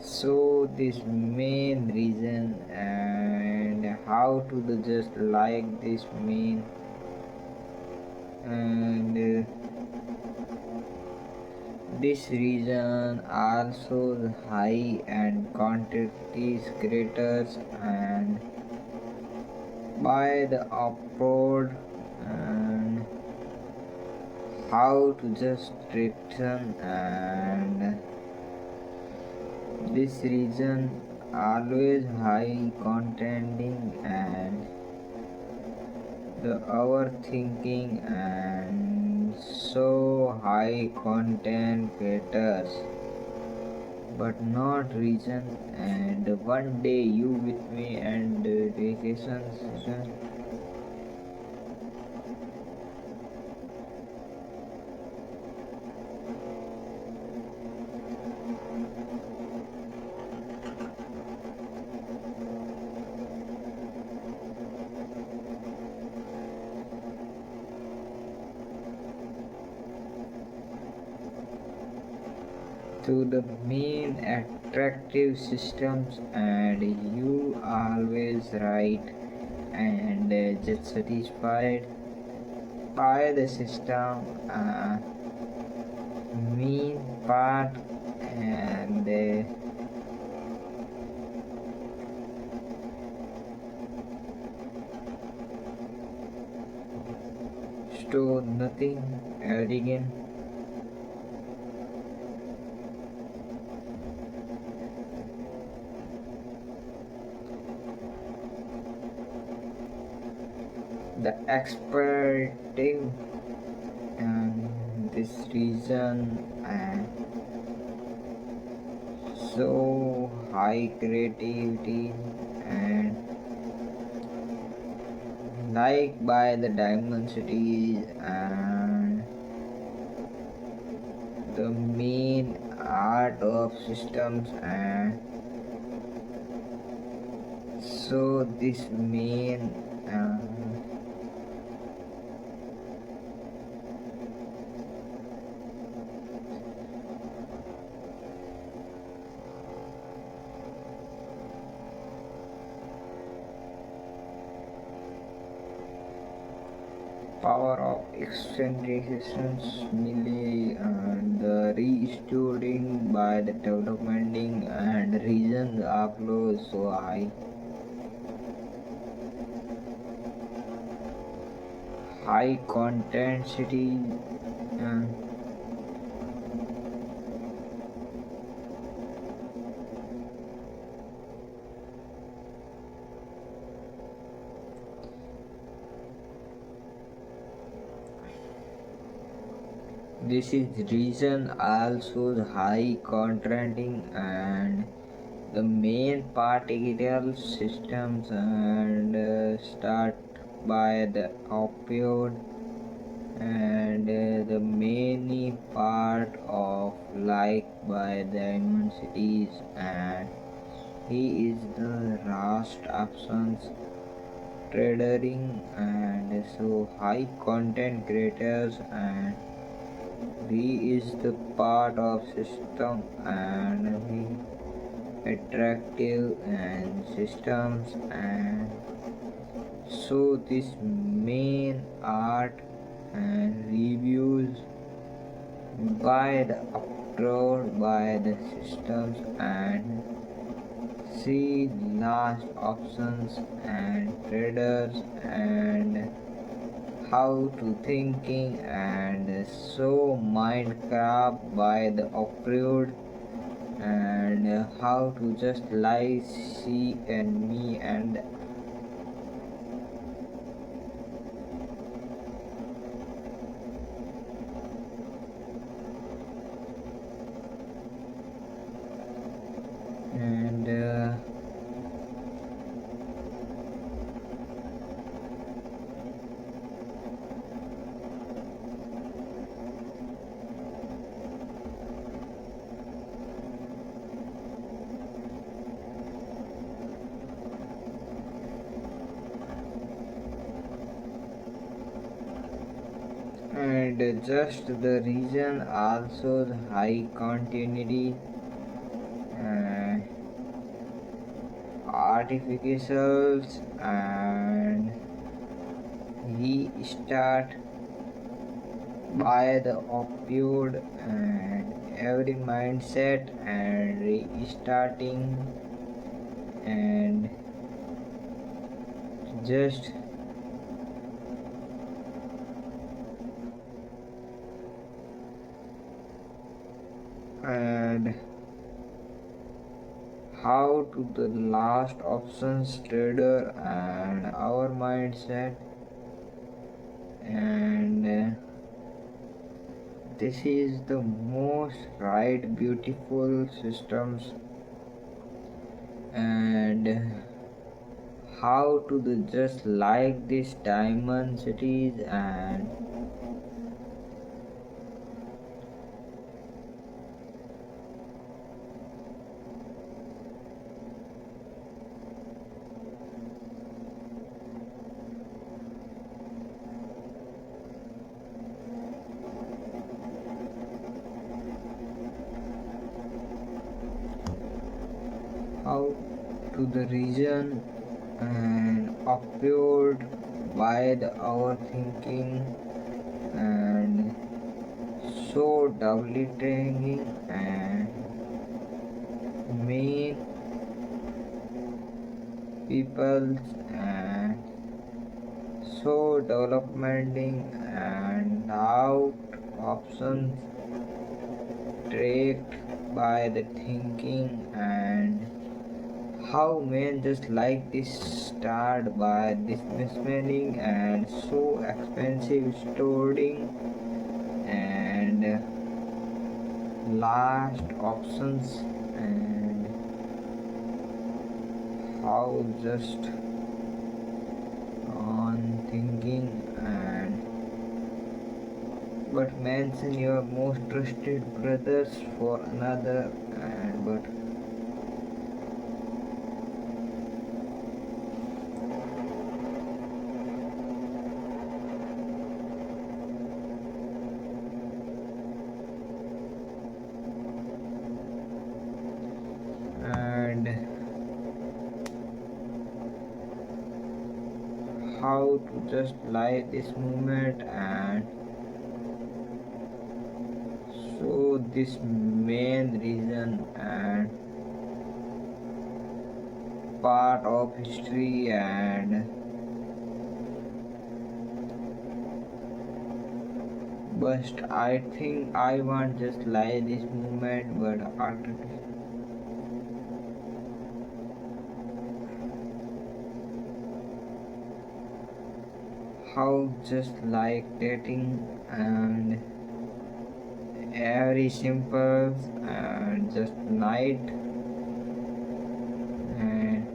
so this main reason and how to just like this main, and this reason also the high and quantities greater and by the upward, and how to just return, and this reason always high contending and the overthinking, and so high content creators but not reason, and one day you with me and vacation session. To the main attractive systems, and you always right and just satisfied by the system main part, and store nothing arrogant. The expecting and this reason and so high creativity and like by the dimensities, and the main art of systems, and so this main power of excentrications merely and the restoring by the developing and reasons of low so high contensity, this is reason also the high contracting and the main particle systems, and start by the opioid, and the many part of like by the universities, and he is the last options tradering, and so high content creators, and he is the part of system, and he attractive and systems, and so this main art and reviews by the upload by the systems, and see last options and traders, and how to thinking, and so Minecraft by the approved, and how to just lie, she and me, and just the reason also the high continuity uh, artificials, and he start by the opioid and every mindset and restarting and just and how to the last options trader and our mindset, and this is the most right beautiful systems, and how to the just like this diamond cities, and how to the region and appeared by the our thinking, and so doubly training and main peoples, and so developmenting and out options tracked by the thinking, and how men just like this start by dismantling and so expensive storing, and last options, and how just on thinking, and but mention your most trusted brothers for another, and but and how to just like this movement, and so this main reason and part of history, and but I think I want just like this movement, but after how just like dating and very simple and just night, and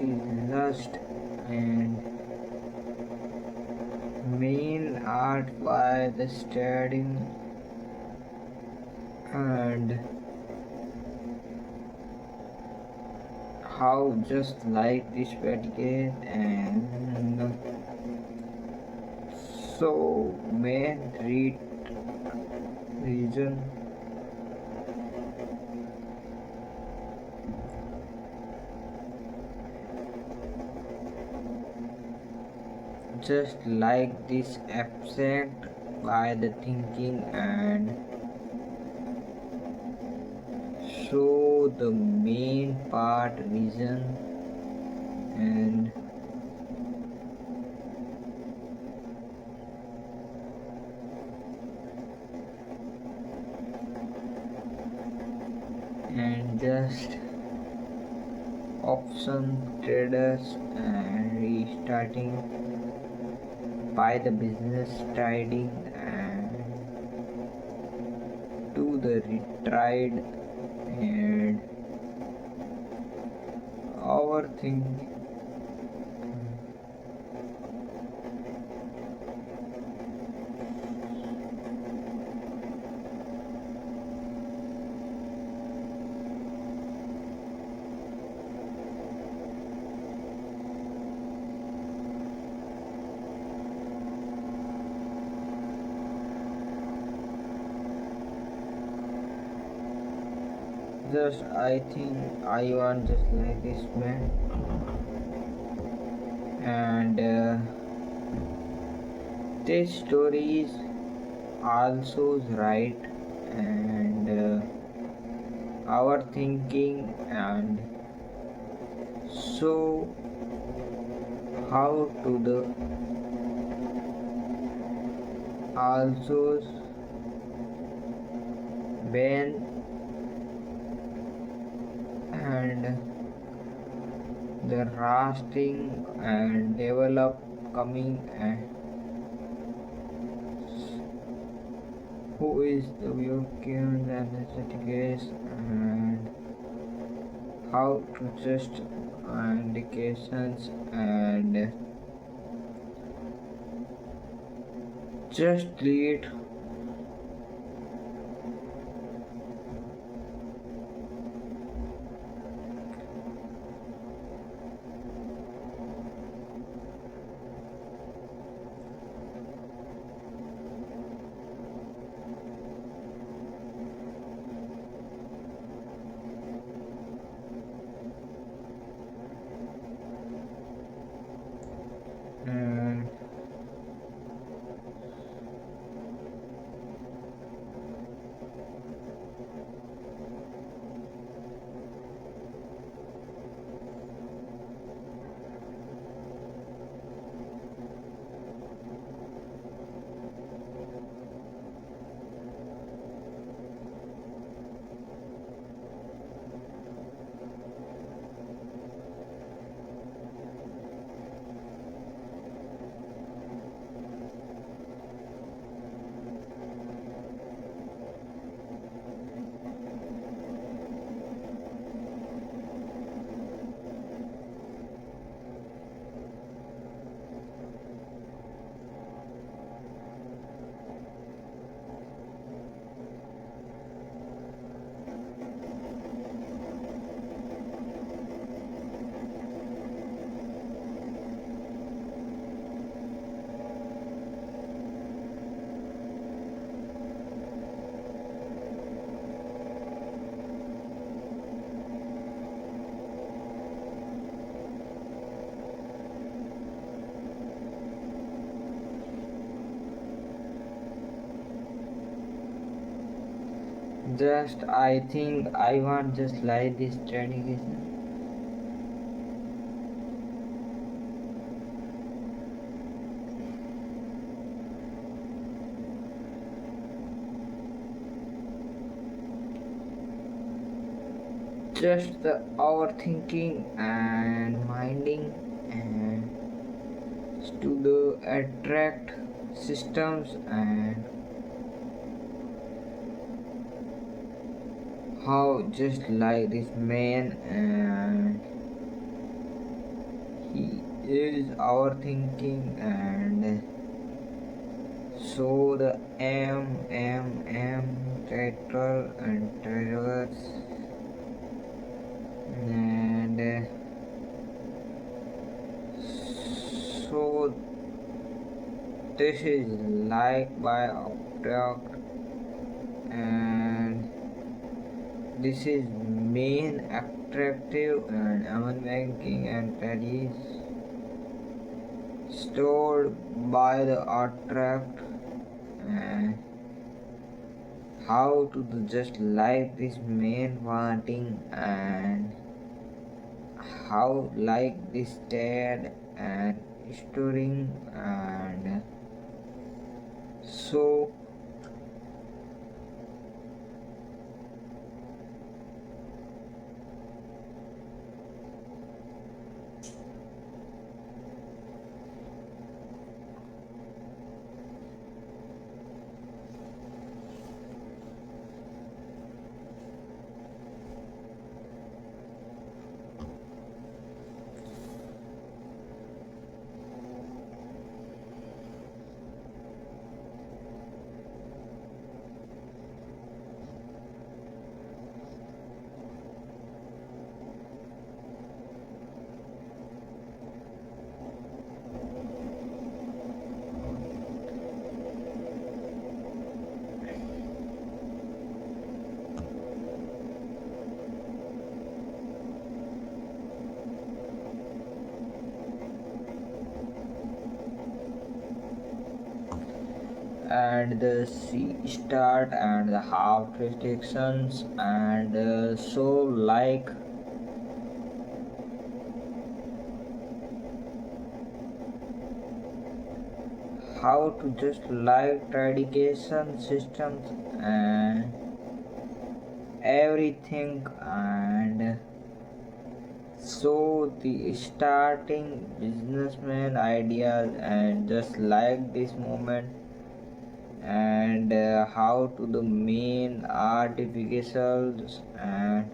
is lust and main art by the stadium and how just like this vertical and so main reason just like this absent by the thinking and show the main part vision and just option traders and restarting by the business trading and to the retried and overthinking just I think I want just like this man and this story is also right and our thinking and so how to the also ban and the rasting and develop coming and who is the European anesthetic and how to just indications and just lead and just I think I want just like this dedication just the overthinking and minding and to the attract systems and how just like this man and he is our thinking, and so the tractor and trailers, and so this is like by object, and this is main attractive and banking, and that is stored by the attract, and how to do just like this main wanting, and how like this dad and storing, and so and the C start and the half restrictions, and so like how to just like tradition systems and everything, and so the starting businessman ideas, and just like this moment, and how to the main artificials, and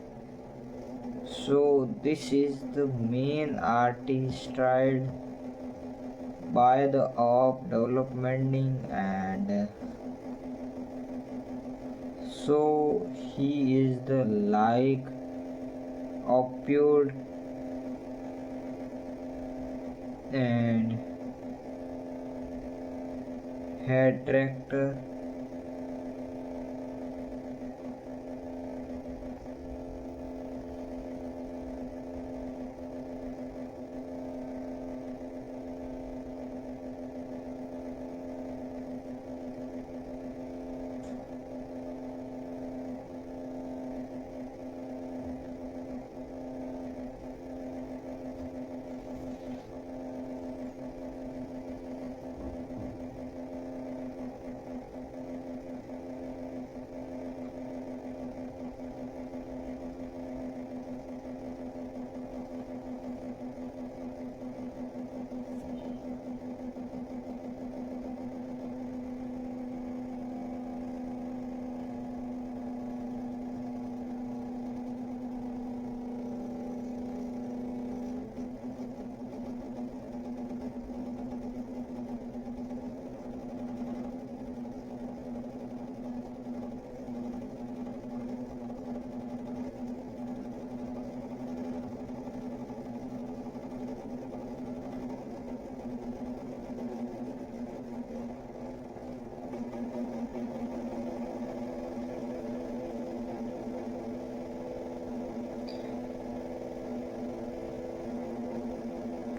so this is the main artist tried by the of developmenting, and so he is the like opioid, and head tractor,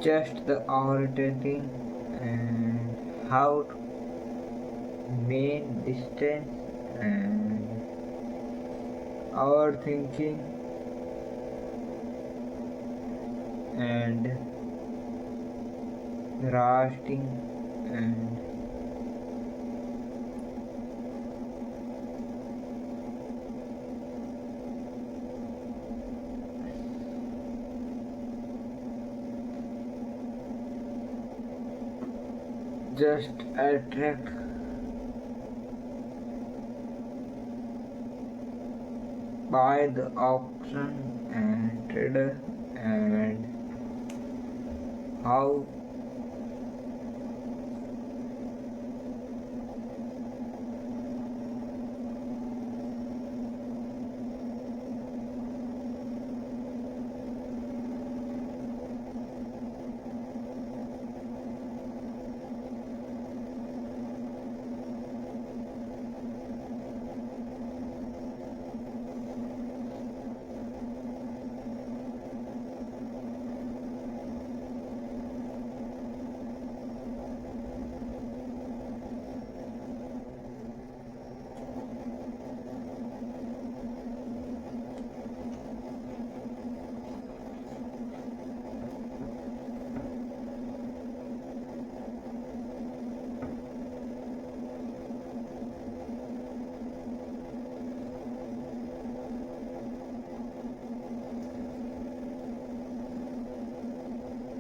just the orientating, and how to main distance, and our thinking, and roasting, and just attract by the option and trader, and how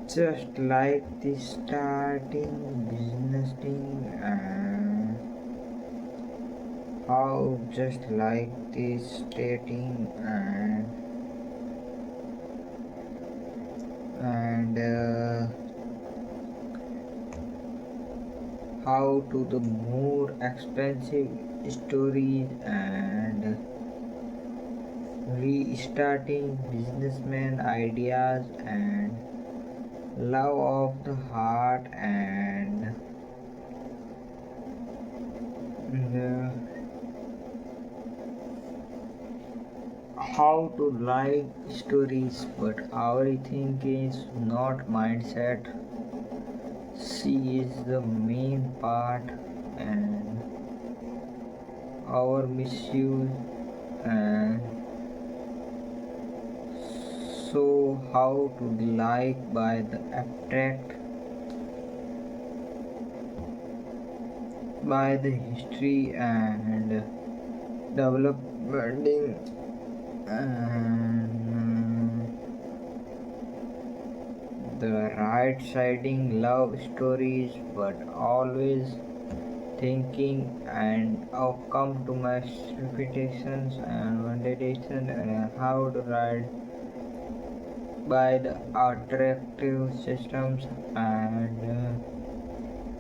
just like the starting business thing and how just like this stating and how to the more expensive stories and restarting businessman ideas and love of the heart and the how to like stories, but everything is not mindset. She is the main part and our misuse and so how to like by the abstract by the history and developing and the right siding love stories, but always thinking and outcome to my reputations and validation and how to write by the attractive systems and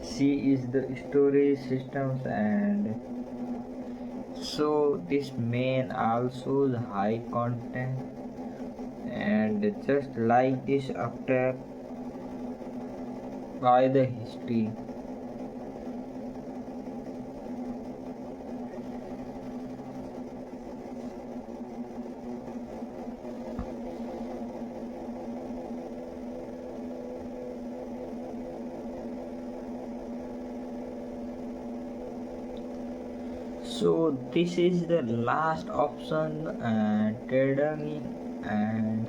C is the story systems and so this main also the high content and just like this after by the history. So this is the last option and trading and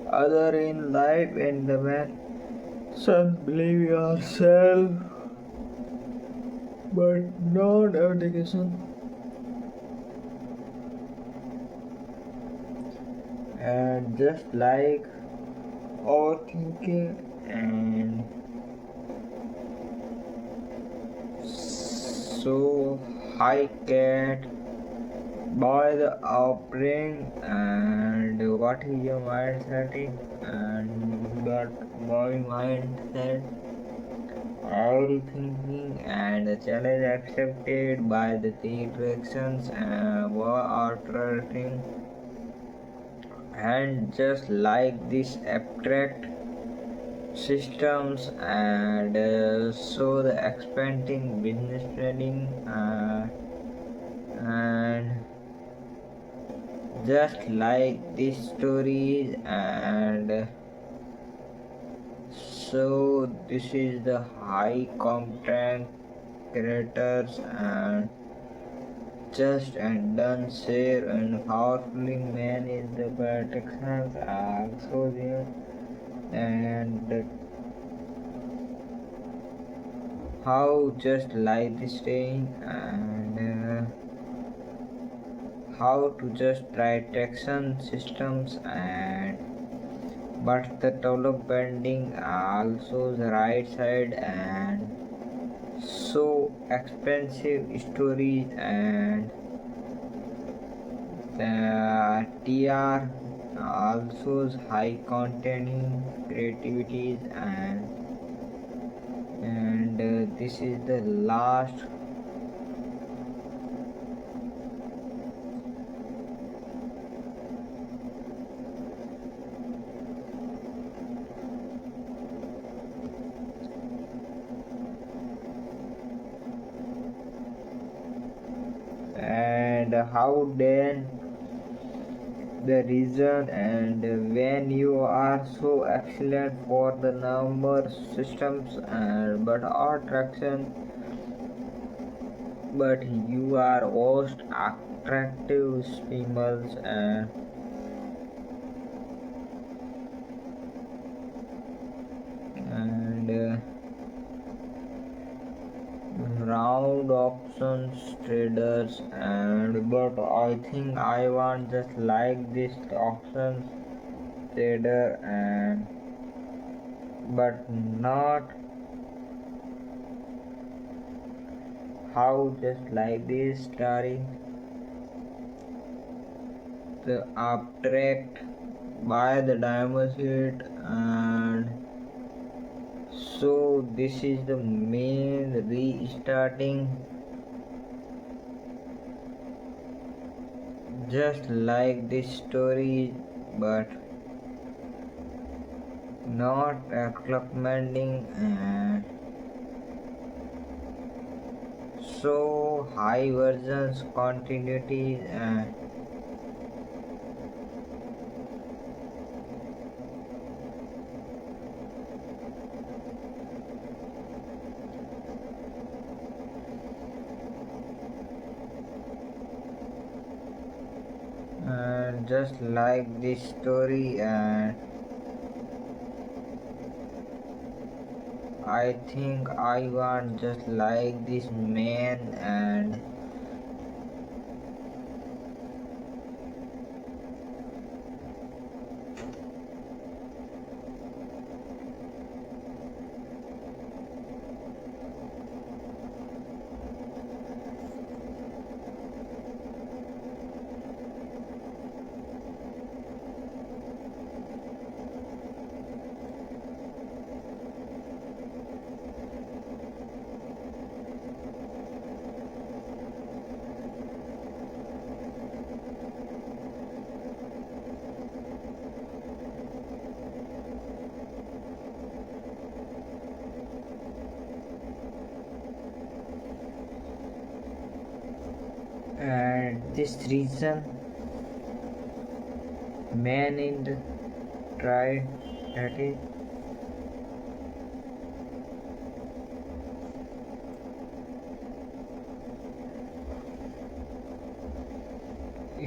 other in life and the man some believe yourself but not education and just like overthinking and so high cat by the upbringing and what is your mindset and but my mindset everything and the challenge accepted by the three directions and were altering and just like this abstract systems and so the expanding business planning and just like these stories and so this is the high content creators and just and done share and powerfully manage the protections also there and how just like this saying and how to just try detection systems and but the developing also the right side and so expensive stories and the TR also high content creativities, and this is the last. And how then the reason, and when you are so excellent for the number systems and but attraction, but you are most attractive females and round options traders, and but I think I want just like this options trader, and but not how just like this starring the abstract by the diamond sheet, and so this is the main restarting just like this story, but not recommending, and so high versions continuity, and just like this story, and I think I want just like this man, and this reason man in the try that is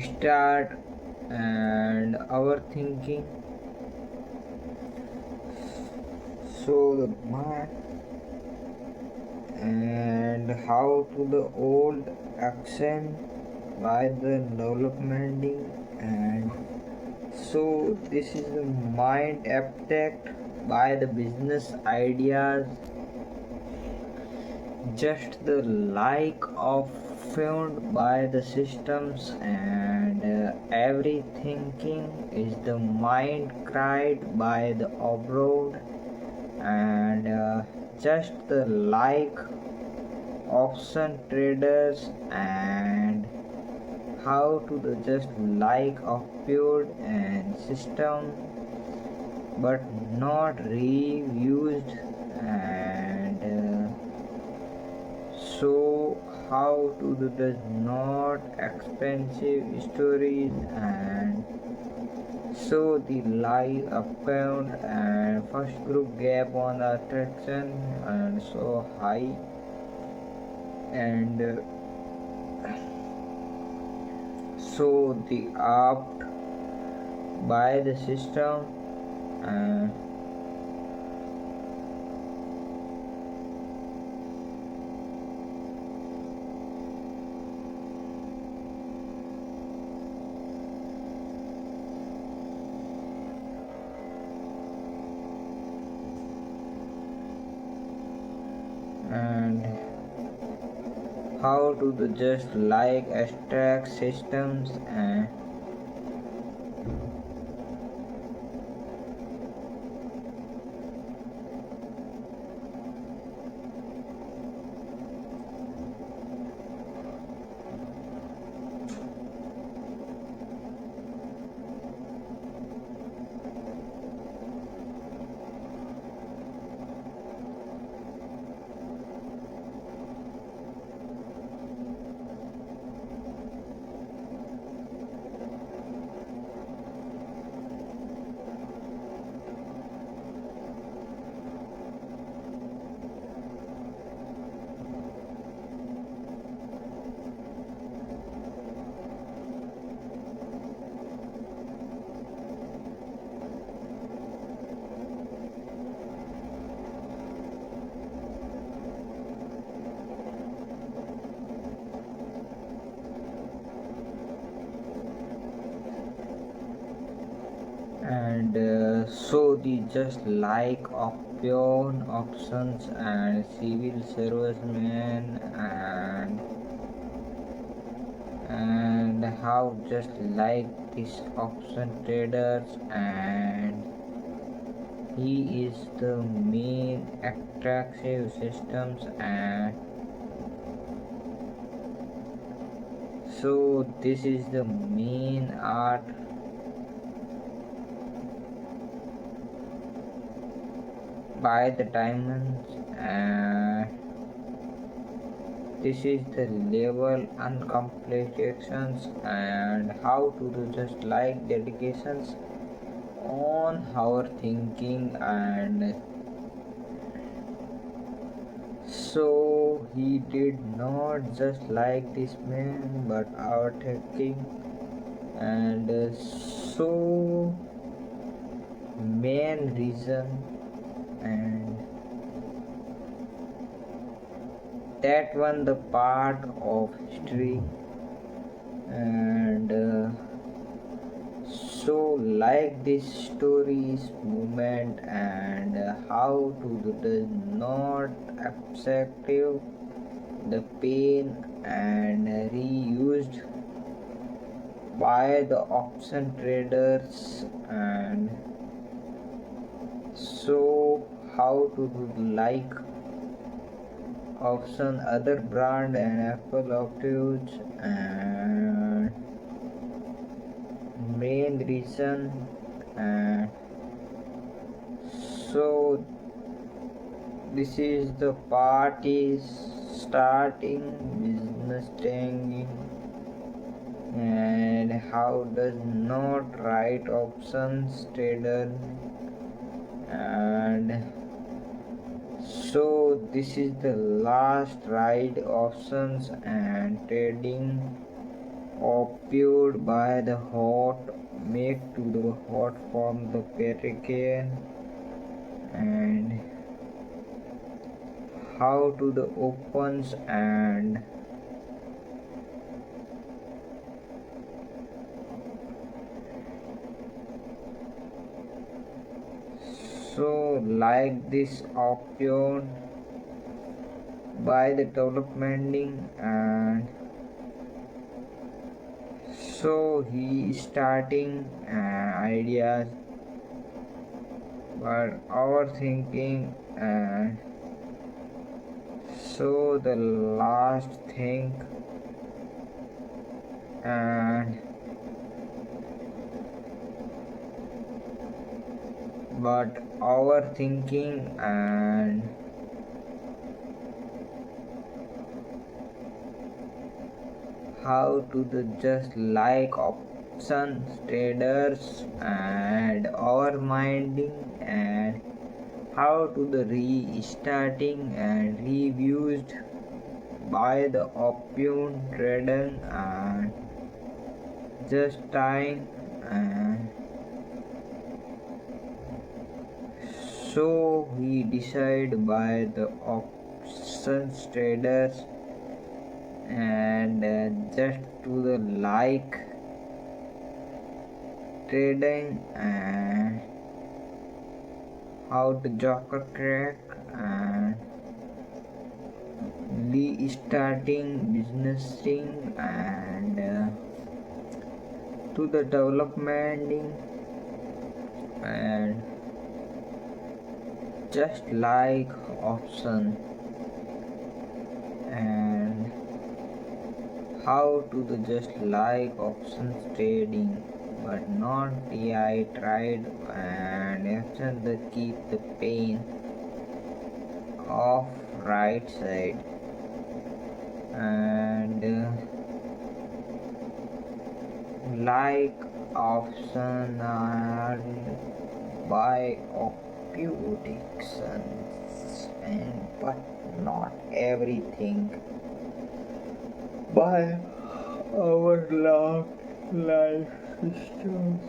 start and our thinking, so the mind and how to the old accent by the developmenting, and so this is the mind attacked by the business ideas just the like of found by the systems, and every thinking is the mind cried by the abroad, and just the like option traders, and how to the just like of pure and system but not reused, and so how to do the not expensive stories, and so the live account and first group gap on the attraction and so high, and so the opt by the system, and how to the just like abstract systems, so the just like of pure options and civil servicemen and how just like this option traders, and he is the main attractive systems, and so this is the main art by the diamonds, and this is the level uncomplications and how to do just like dedications on our thinking, and so he did not just like this man but our thinking, and so main reason, and that one the part of history, and so like this story's movement, and how to do does not acceptive the pain and reused by the option traders, and so how to do like option other brand and apple optives, and main reason, and so this is the part is starting business thing, and how does not right options trader, and so this is the last right options and trading opted by the hot make to the hot from the Perican, and how to the opens, and so like this option by the developmenting, and so he is starting ideas but our thinking, and so the last thing, and but our thinking, and how to the just like options traders and our minding, and how to the restarting and reviewed by the option trader, and just time, and so we decide by the options traders, and just to the like trading, and how to joker crack, and restarting business thing, and to the development, and just like option, and how to the just like options trading but not I tried, and after the keep the pain off right side, and like option are by occupations, and but not everything by our long life systems,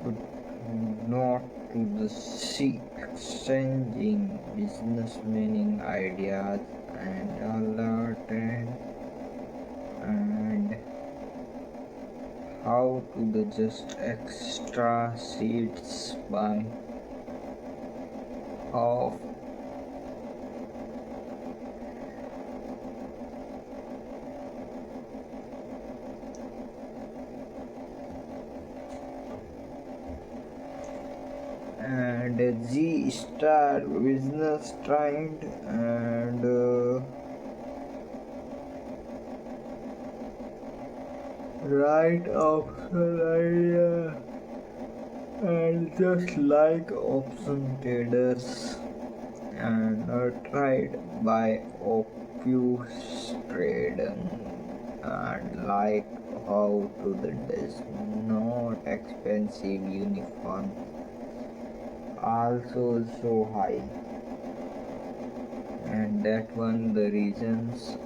but not to the sea exchanging business meaning ideas and alert, and how to the just extra seats by half. And G star business trend and right option idea and just like option traders and tried by Opus trading and like how to the does not expensive uniform also so high and that one the reasons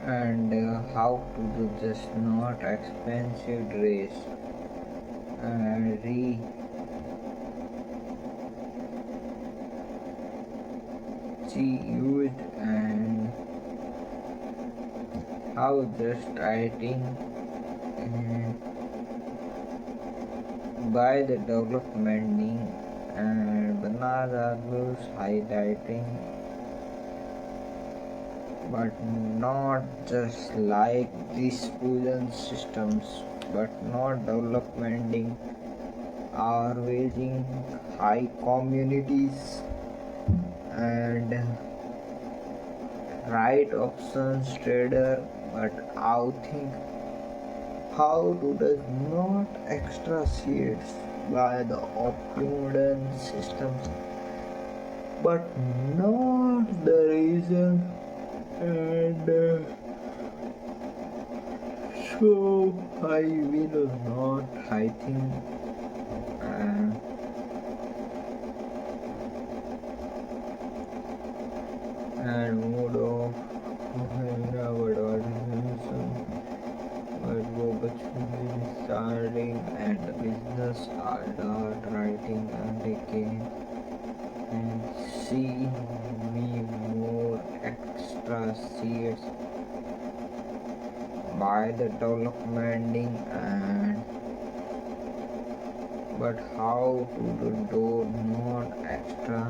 and how to do just not expensive dress and used and how just writing and by the development and banana highlighting but not just like these fusion systems but not developing are raising high communities and right options trader but I think how to does not extra seeds by the opulent systems but not the reason and so I will not I think and mode of starting and business are not writing and again and see me more extra seeds by the development and but how to do not extra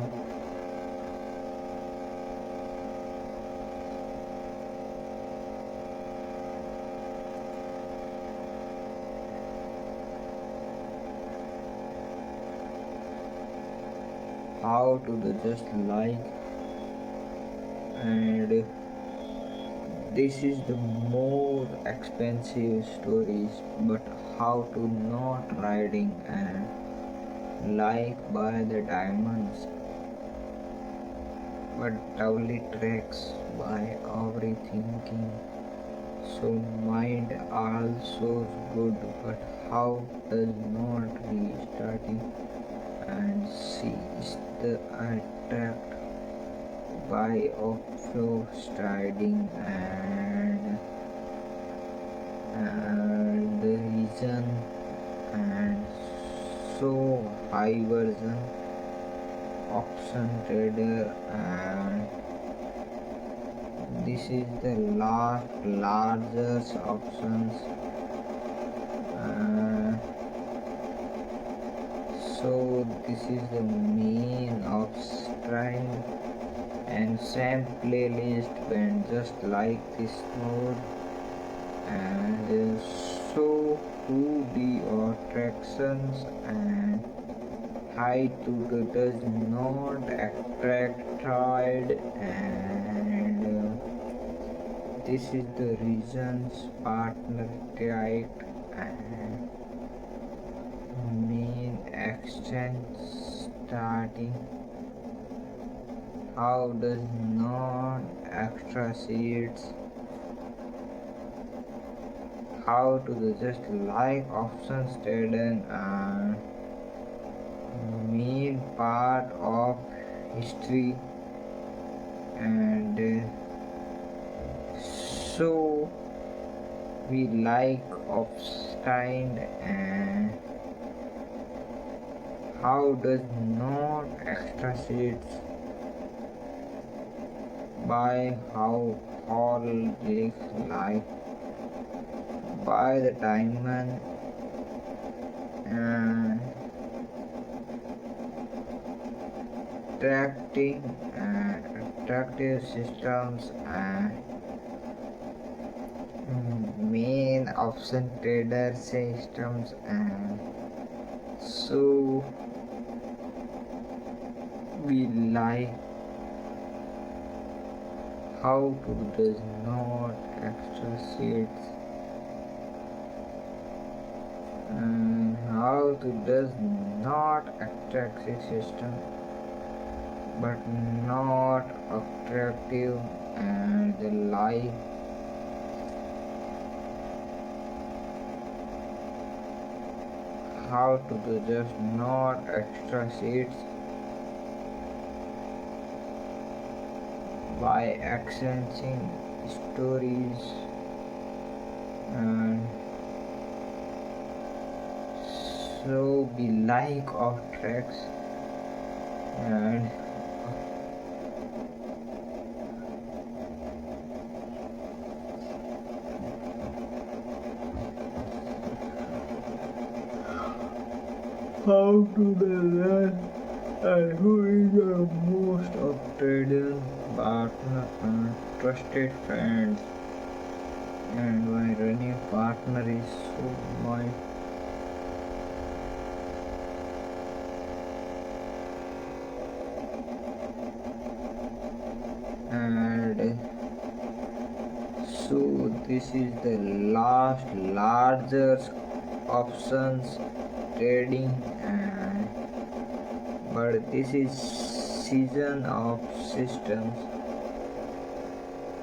how to do just like and this is the more expensive stories but how to not riding and like by the diamonds but doubly tracks by overthinking so mind also good but how does not restarting and sees the attract by offshore striding and the reason and so high version option trader and this is the largest options so this is the main of strength and same playlist when just like this mode and show who the attractions and height does not attract child, and this is the reasons partner right and main extent starting how does not extra seeds how to the just like options stated main part of history and so we like Obstein and how does not extra seeds by how all lives life by the diamond and attracting attractive systems and main option trader systems and so we like how to does not extra seeds and how to does not attract the system but not attractive and the life how to do just not extra seeds by accenting stories and so be like of tracks and how to the learn and who is your most of trader partner and trusted friends and my running partner is so my and so this is the last larger options trading and but this is season of systems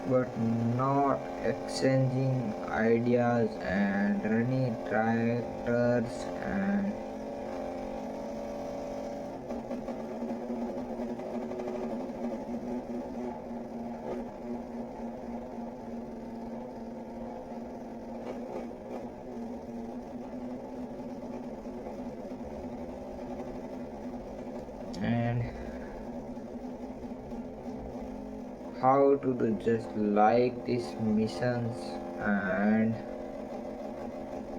but not exchanging ideas and running tractors and and how to do just like these missions and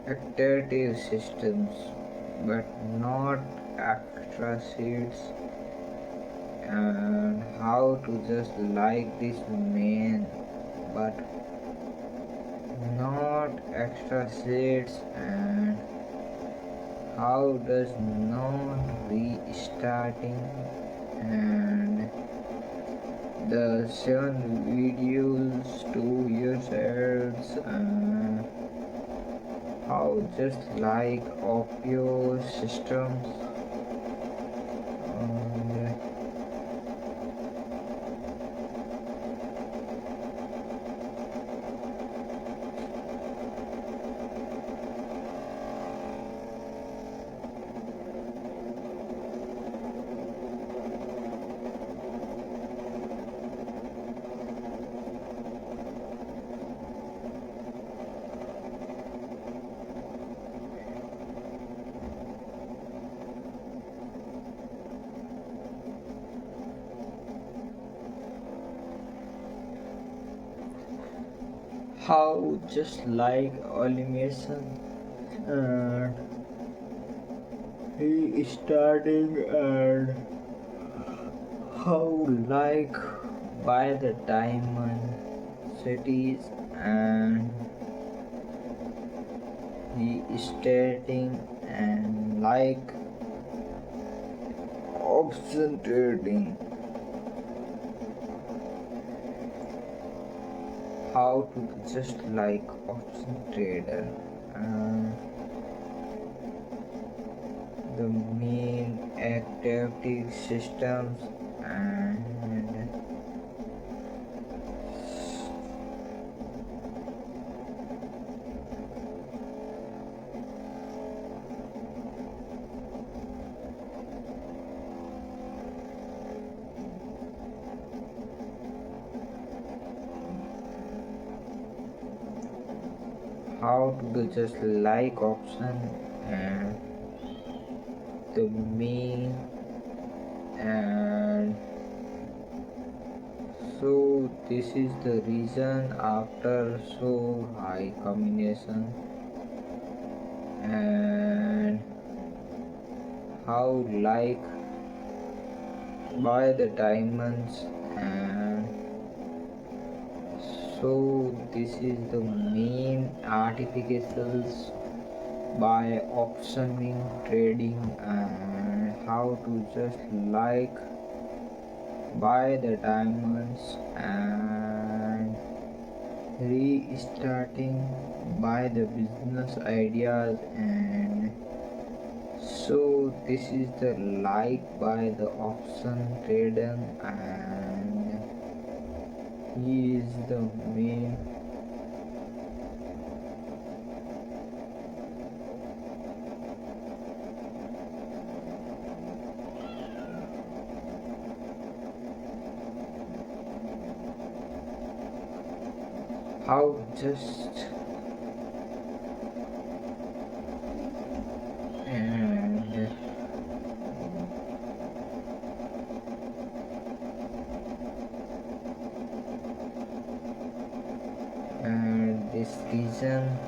iterative systems but not extra seeds and how to just like this main but not extra seeds and how does not restarting and the 7 videos to yourselves and how just like opio systems and how just like animation and he is starting and how like by the diamond cities and he is stating and like option trading. How to be just like option trader. The main activity systems and how to do just like option and the main and so this is the reason after so high combination and how like by the diamonds and so this is the main artificals by optioning trading and how to just like buy the diamonds and restarting by the business ideas and so this is the like by the option trader and he is the main how just and this reason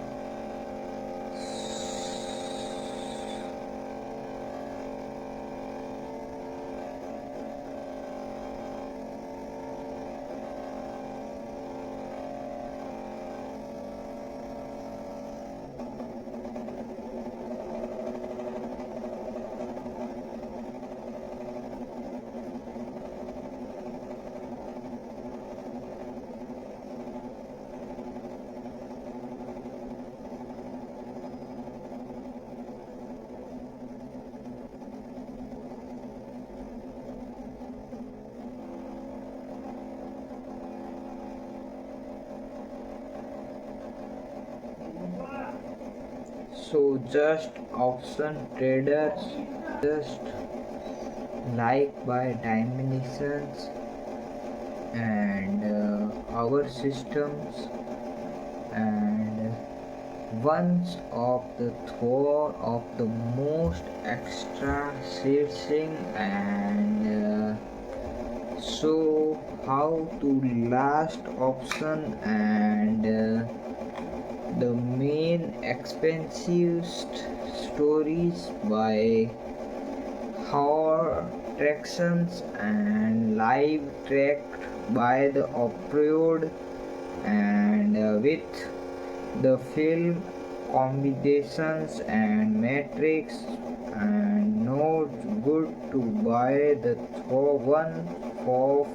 so just option traders just like by dimensions and our systems and ones of the thought of the most extra searching and so how to last option and the main expensive stories by horror attractions and live tracked by the upload and with the film combinations and metrics and not good to buy the one of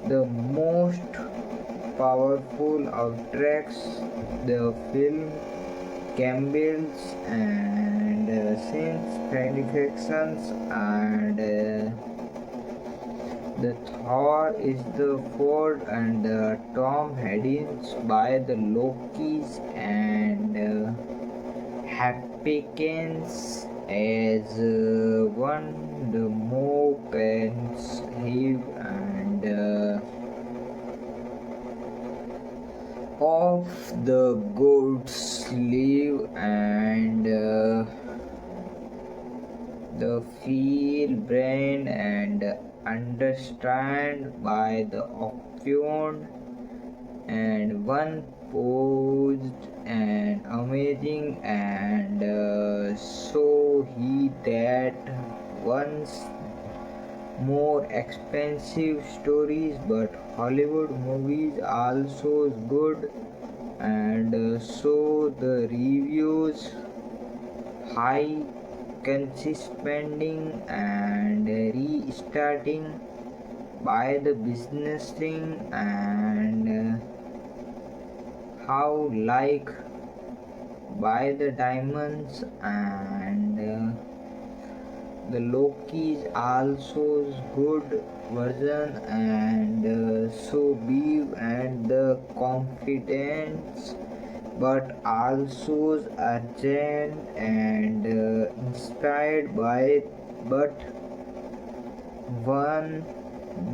the most powerful attracts the film Campbell's and since manufactures and the Thor is the Ford and Tom Haddings by the Lokis and Happykins as one the more pens heave and of the gold sleeve and the feel brand and understand by the option and one posed and amazing and so he that once more expensive stories but Hollywood movies also is good and so the reviews high consistent and restarting by the business thing and how like by the diamonds and the Loki is also good version and so big and the confidence but also urgent and inspired by but one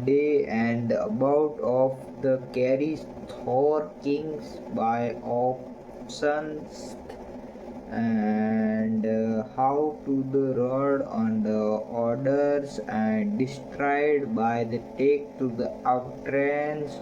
day and about of the carries Thor Kings by options and how to the road on the orders and destroyed by the take to the outrance